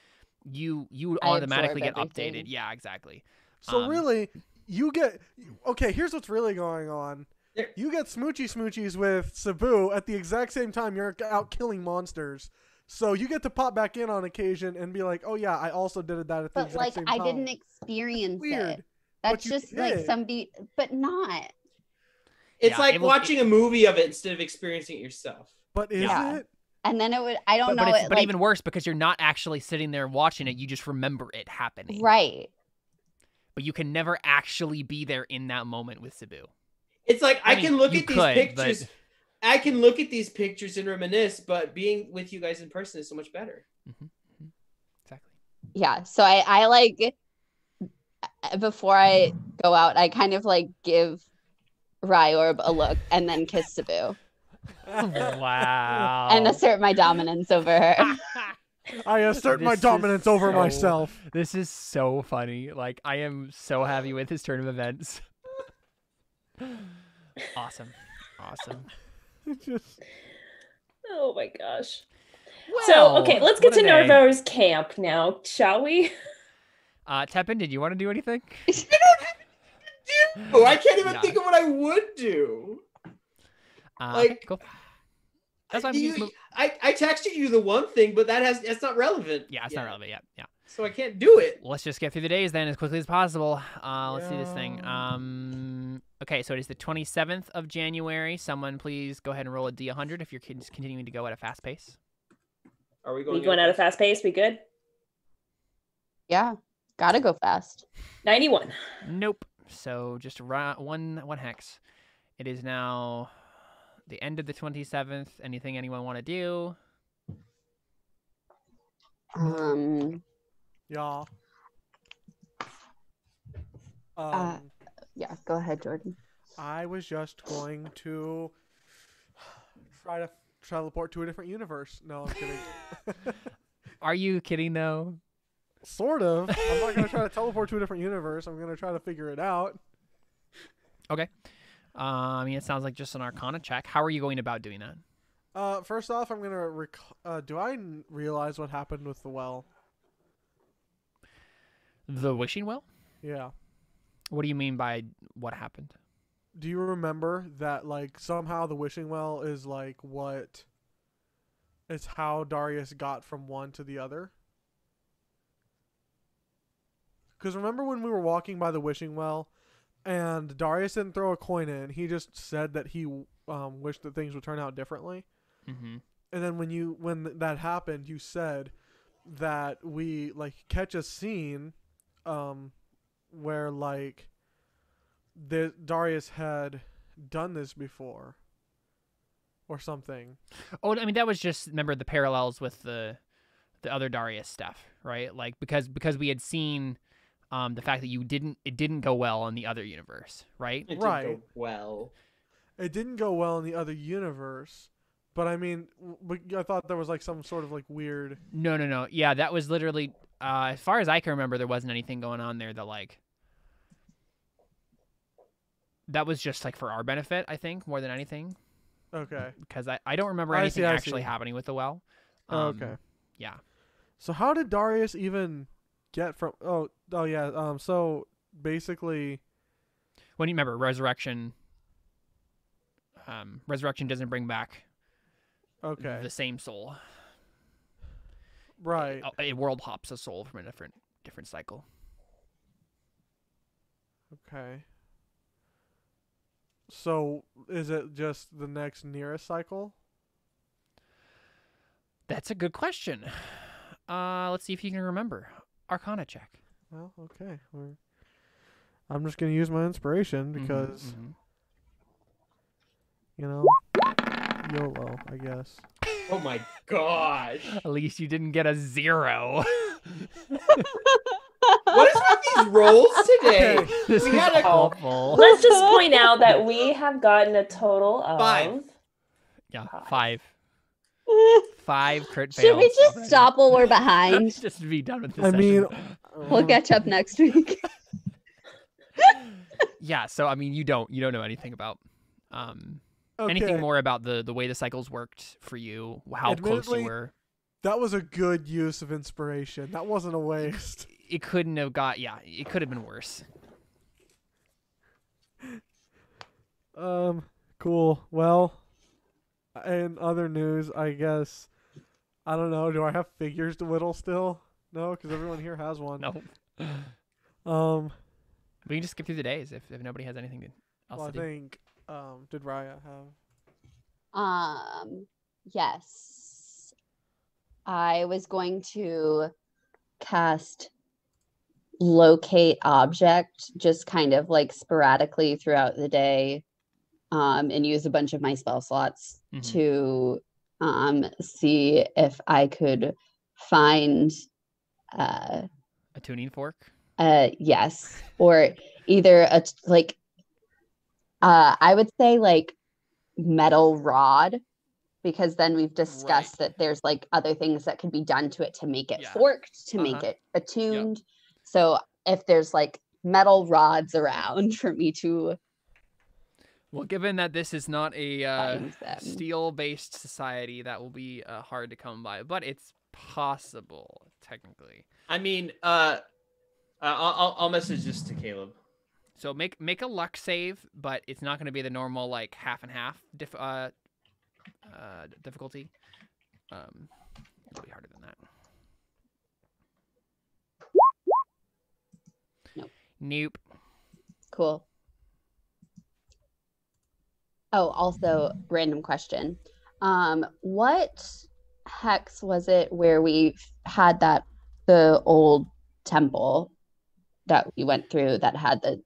you would I automatically get absorb everything. updated. Yeah, exactly. So really, you get okay. Here's what's really going on. There- You get smoochies with Cebu at the exact same time you're out killing monsters. So you get to pop back in on occasion and be like, "Oh yeah, I also did that at the But exact like, same I time." didn't experience Weird. it. That's you just like did. somebody, but not. It's Yeah, like it will- watching a movie of it instead of experiencing it yourself. But is Yeah. it? And then it would. I don't But know. it's It, but like, even worse because you're not actually sitting there watching it. You just remember it happening. right. But you can never actually be there in that moment with Cebu. It's like I I mean, can look you at these could, pictures. but- I can look at these pictures and reminisce, but being with you guys in person is so much better. Exactly. Yeah. So I like before I go out, I kind of like give Ryorb a look and then kiss Cebu Wow. and assert my dominance over her. I assert my This is dominance over so- myself. This is so funny. Like, I am so happy with this turn of events. Awesome. Just Oh my gosh. Well, So, okay, let's get what to a day. Navarro's camp now, shall we? Tepin, did you want to do anything? Oh, I can't even Yeah. think of what I would do. Okay, Like- cool. That's fine. I texted you the one thing, but that's not relevant. Yeah, it's not relevant yet. Yeah. So I can't do it. Let's just get through the days then as quickly as possible. Let's see this thing. Okay, so it is the 27th of January. Someone please go ahead and roll a D100 if you're continuing to go at a fast pace. Are we We going at a fast pace? We good? Yeah. Gotta go fast. 91. Nope. So just one hex. It is now the end of the 27th. Anything anyone want to do? Yeah. Yeah, go ahead, Jordan. I was just going to try to teleport to a different universe. No, I'm kidding. Are you kidding though? Sort of. I'm not going to try to teleport to a different universe. I'm going to try to figure it out. Okay. I mean, it sounds like just an Arcana check. How are you going about doing that? First off, I'm going to... do I realize what happened with the well? The wishing well? Yeah. What do you mean by what happened? Do you remember that, like, somehow the wishing well is, like, what... It's how Darius got from one to the other? Because remember when we were walking by the wishing well, and Darius didn't throw a coin in. He just said that he wished that things would turn out differently. Mm-hmm. And then when that happened, you said that we, like, catch a scene where, like, Darius had done this before or something. Oh, I mean, that was just, remember the parallels with the other Darius stuff, right? Like, because we had seen the fact that it didn't go well in the other universe, right? It Right. didn't go well. It didn't go well in the other universe, but I mean, I thought there was, like, some sort of, like, weird... No. Yeah, that was literally, as far as I can remember, there wasn't anything going on there that, like, that was just, like, for our benefit, I think, more than anything. Okay. Because I don't remember I anything see, I actually see. happening with the well. Okay. Yeah. So how did Darius even get from... Oh yeah, so basically... When you remember, resurrection doesn't bring back Okay. the same soul. Right. It world hops a soul from a different cycle. Okay. So is it just the next nearest cycle? That's a good question. Let's see if you can remember. Arcana check. Well, okay. I'm just going to use my inspiration because, you know, YOLO, I guess. Oh my gosh. At least you didn't get a 0. What is with these rolls today? This We is had a- awful. Let's just point out that we have gotten a total of 5. Yeah, 5. 5 crit fails. Should we just already. stop while we're behind? Just be done with this I mean... We'll catch up next week. Yeah, so I mean you don't know anything about anything more about the way the cycles worked for you, how close Admittedly, you were. That was a good use of inspiration. That wasn't a waste. It couldn't have it could have been worse. Cool. Well, in other news, I guess, I don't know, do I have figures to whittle still? No, because everyone here has one. No. We can just skip through the days if nobody has anything else Well, I to do. think, did Raia have? Yes. I was going to cast locate object just kind of like sporadically throughout the day, and use a bunch of my spell slots to see if I could find A tuning fork? yes, or either I would say like metal rod, because then we've discussed that there's like other things that could be done to it to make it forked, to make it attuned. So if there's like metal rods around for me to... Well, given that this is not a find them. steel-based society, that will be hard to come by, but it's possible technically. I mean, I'll message this to Caleb. So make a luck save, but it's not going to be the normal like half and half difficulty. It'll be harder than that. Nope. Cool. Oh, also random question. What hex was it where we had the old temple that we went through that had the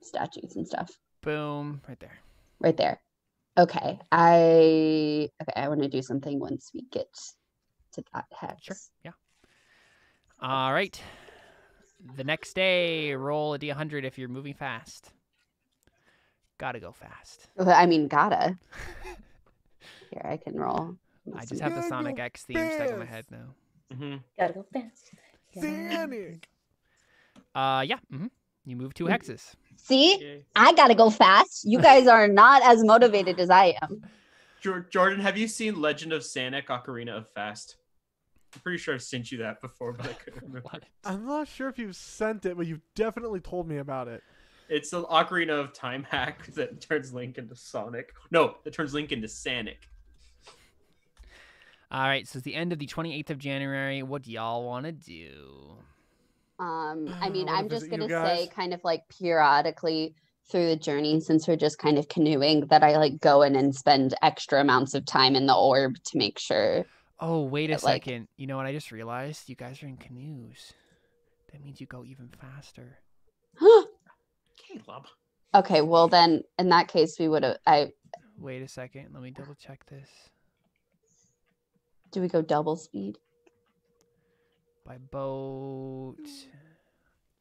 statues and stuff. Boom, right there. Right there. Okay. I want to do something once we get to that hex. Sure. Yeah. All right. The next day, roll a d100 if you're moving fast. Gotta go fast. Well, I mean, gotta. Here, I can roll. I just have the Sonic X theme stuck in my head now. Mm-hmm. Gotta go fast. Sonic. Yeah. You move 2 hexes. See? Okay. I gotta go fast. You guys are not as motivated as I am. Jordan, have you seen Legend of Sonic Ocarina of Fast? I'm pretty sure I've sent you that before, but I couldn't remember. What? I'm not sure if you've sent it, but you've definitely told me about it. It's the Ocarina of Time hack that turns Link into Sonic. No, that turns Link into Sonic. All right, so it's the end of the 28th of January. What do y'all want to do? I mean, wanna I'm just visit you gonna say, guys. kind of like periodically through the journey, since we're just kind of canoeing, that I like go in and spend extra amounts of time in the orb to make sure. Oh, wait a But, like- second. You know what I just realized? You guys are in canoes. That means you go even faster. Caleb. Okay, well then, in that case, we would have. Wait a second. Let me double check this. Do we go double speed? By boat.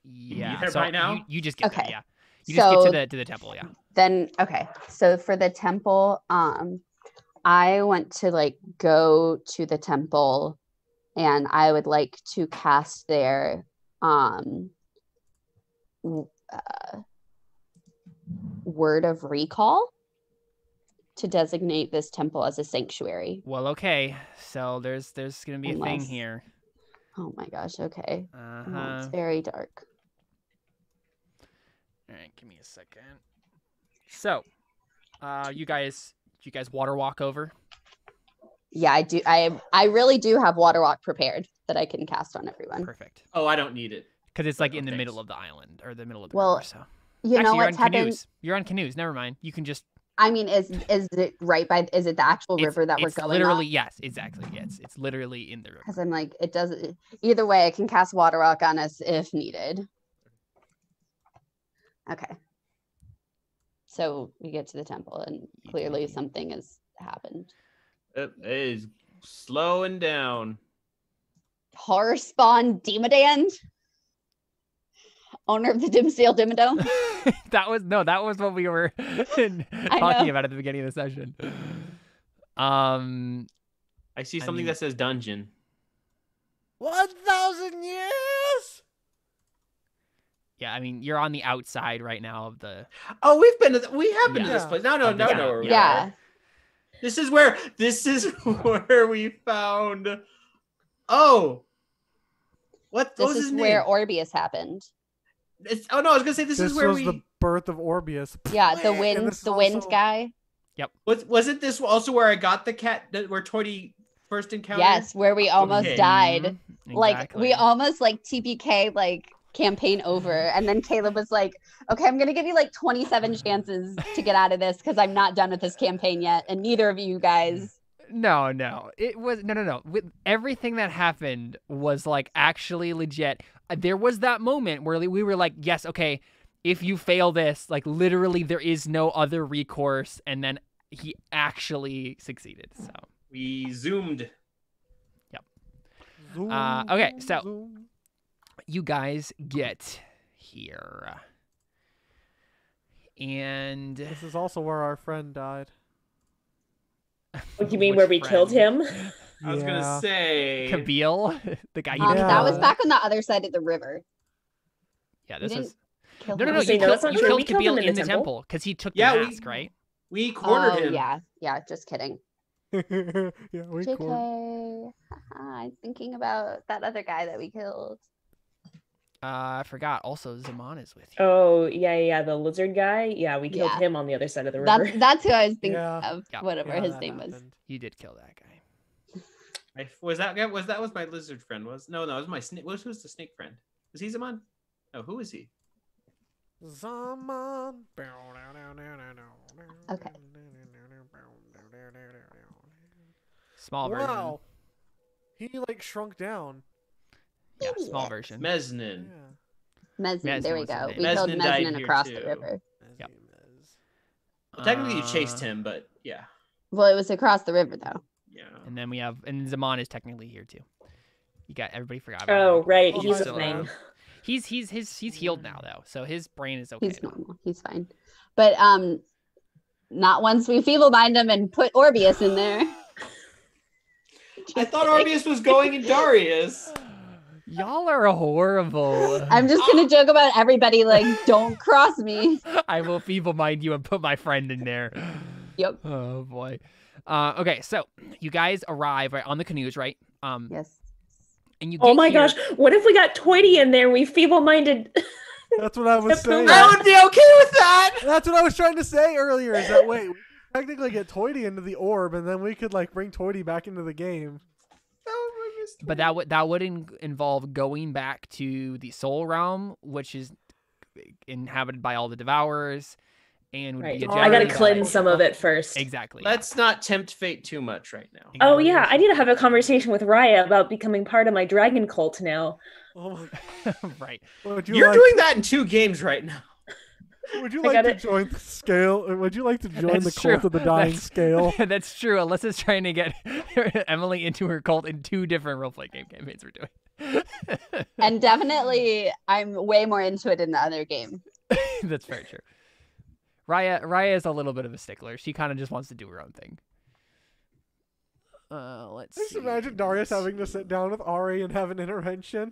be Yeah. there so by now? You just get there, Okay. yeah. You just So get to the temple, yeah. then, okay. So for the temple, I want to like go to the temple, and I would like to cast their word of recall to designate this temple as a sanctuary. Well, okay. So there's gonna be a thing Unless- here. Oh my gosh, okay. Oh, Uh-huh. it's very dark. All right, give me a second. So, you guys water walk over. Yeah, I do. I really do have water walk prepared that I can cast on everyone. Perfect. Oh, I don't need it. Because it's like Oh, in the thanks. middle of the island or the middle of the Well, river. So You actually, know you're what's on happened? canoes. You're on canoes. Never mind. You can just. I mean, is it right by? Is it the actual river that we're it's going literally on? yes, exactly. Yeah, it's literally in the river. Because I'm like, it doesn't. Either way, I can cast water walk on us if needed. Okay. So we get to the temple, and You clearly do. something has happened. It is slowing down. Horror spawn Demodan, owner of the Dimsdale Dimmadome. that was what we were talking know. about at the beginning of the session. I see I something mean- that says dungeon. 1,000 years. Yeah, I mean you're on the outside right now of the. Oh, we have been to this Yeah. place. No, Yeah. where we Yeah. are. This is where we found. Oh, what This was his is name? where Orbius happened. Oh no, I was gonna say this is where was we. the birth of Orbius. Yeah, the And wind, this is the wind also- guy. Wasn't this also where I got the cat that where Toity first encountered? Yes, where we almost Okay. died. Mhm, Like we exactly. almost like TPK like campaign over, and then Caleb was like, "Okay, I'm gonna give you like 27 chances to get out of this because I'm not done with this campaign yet, and neither of you guys." No. It was no. With everything that happened was like actually legit. There was that moment where we were like, yes, okay, if you fail this, like literally there is no other recourse, and then he actually succeeded. So We zoomed. Zoom, okay, so- zoom. you guys get here. And This is also where our friend died. What do you mean Which where we friend? killed him? I was gonna say. Kabeel, the guy you Yeah. That was killed. back on the other side of the river. Yeah, We this didn't was kill no. him. You Say, no, killed, that's not you true. killed We killed Kabeel him in the temple because he took the Yeah, we- mask, right? We cornered him. Yeah, just kidding. Yeah, we JK. could. I'm thinking about that other guy that we killed. I forgot. Also, Zaman is with you. Oh, yeah, the lizard guy. Yeah, we killed Yeah. him on the other side of the river. That's who I was thinking Yeah. of. Yeah. Whatever Yeah, his that name was. happened. You did kill that guy. Was that was my lizard friend? No, it was my snake. Who's the snake friend? Was he Zaman? No, who is he? Zaman. Okay. Small version. Wow. He like shrunk down. Yeah, small version. Meznin. Yeah. Mesne, there we was his go. name. We killed Mesne died Mesne here across the too. river. Yep. Well, technically, you chased him, but yeah. Well, it was across the river though. Yeah. And then and Zaman is technically here too. You got everybody forgot about Oh, him. right. Oh, He's a still thing. around. He's healed now though, so his brain is okay. He's now. normal. He's fine. But not once we feeble mind him and put Orbius in there. I thought Orbius was going in Darius. Y'all are horrible. I'm just gonna joke about everybody like, don't cross me. I will feeble mind you and put my friend in there. Yep. Oh boy. Okay, so you guys arrive right on the canoes, right? Yes. And you. Oh get my here- gosh. What if we got Toity in there and we feeble-minded? That's what I was saying. I would be okay with that. That's what I was trying to say earlier. Is that wait, we could technically get Toity into the orb, and then we could like bring Toity back into the game. But that would involve going back to the Soul Realm, which is inhabited by all the Devourers, and would Right. be a I gotta journey that- cleanse some of it first. Exactly. Let's not tempt fate too much right now. Oh yeah, I need to have a conversation with Raia about becoming part of my dragon cult now. Oh yeah. Right. would you You're like, doing that in 2 games right now. Would you I like got to it. join the scale? Would you like to join That's the cult true. of the dying That's- scale? That's true. Alyssa's trying to get Emily into her cult in 2 different roleplay campaigns we're doing. And definitely I'm way more into it in the other game. That's very true. Raia is a little bit of a stickler. She kind of just wants to do her own thing. Let's Just see. imagine Darius having to sit down with Ari and have an intervention.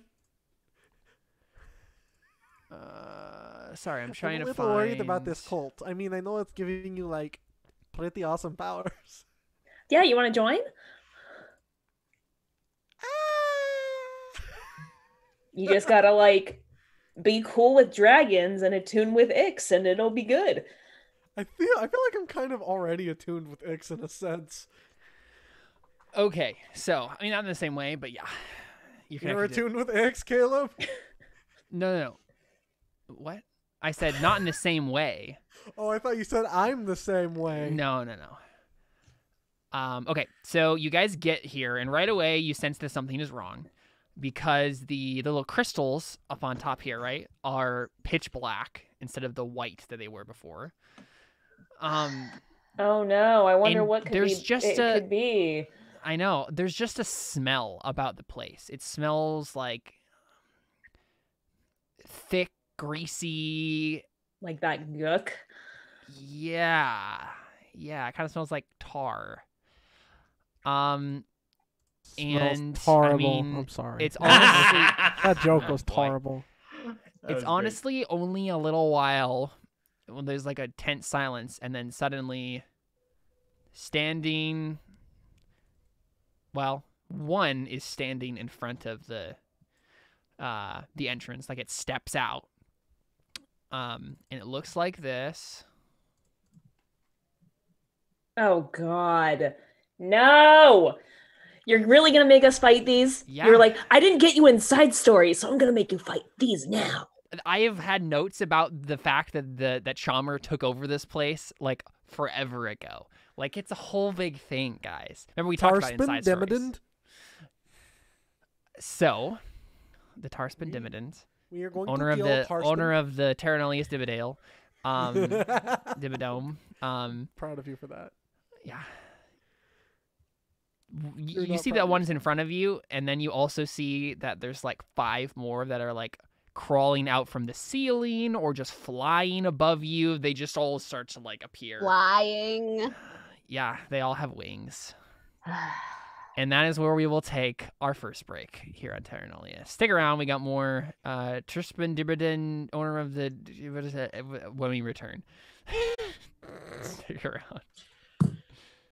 Sorry, I'm trying I'm a to little find. worried about this cult. I mean, I know it's giving you like pretty awesome powers. Yeah, you want to join? You just gotta like be cool with dragons and attune with Ix, and it'll be good. I feel like I'm kind of already attuned with Ix in a sense. Okay, so I mean not in the same way, but yeah, You're connected to- attuned with Ix, Caleb? No. What? I said not in the same way. Oh, I thought you said I'm the same way. No. Okay, so you guys get here, and right away you sense that something is wrong, because the little crystals up on top here, right, are pitch black instead of the white that they were before. Oh no, I wonder And what could there's be. just it a- could be. I know. There's just a smell about the place. It smells like thick, greasy. Like that gook. Yeah. It kind of smells like tar. And Smells horrible. I mean, I'm sorry. it's honestly that joke Oh, was boy. horrible. it's honestly only a little while when there's like a tense silence, and then suddenly one is standing in front of the entrance, like it steps out, and it looks like this. Oh God, no! You're really gonna make us fight these? Yeah. You're like, I didn't get you in side story, so I'm gonna make you fight these now. I have had notes about the fact that that Chalmer took over this place like forever ago. Like it's a whole big thing, guys. Remember we talked about inside stories. Dividend. So, the Tarspin Dividend, We are going owner to of kill the Tarspin. owner of the Terra Nullius Dibidale, Dibidome. Proud of you for that. Yeah. You're You not see proud that of one's in front of you, and then you also see that there's like 5 more that are like crawling out from the ceiling or just flying above you. They just all start to like appear. Flying. Yeah, they all have wings. And that is where we will take our first break here on Terra Nullius. Stick around, we got more Trispin Dibridin, owner of the when we return. Stick around.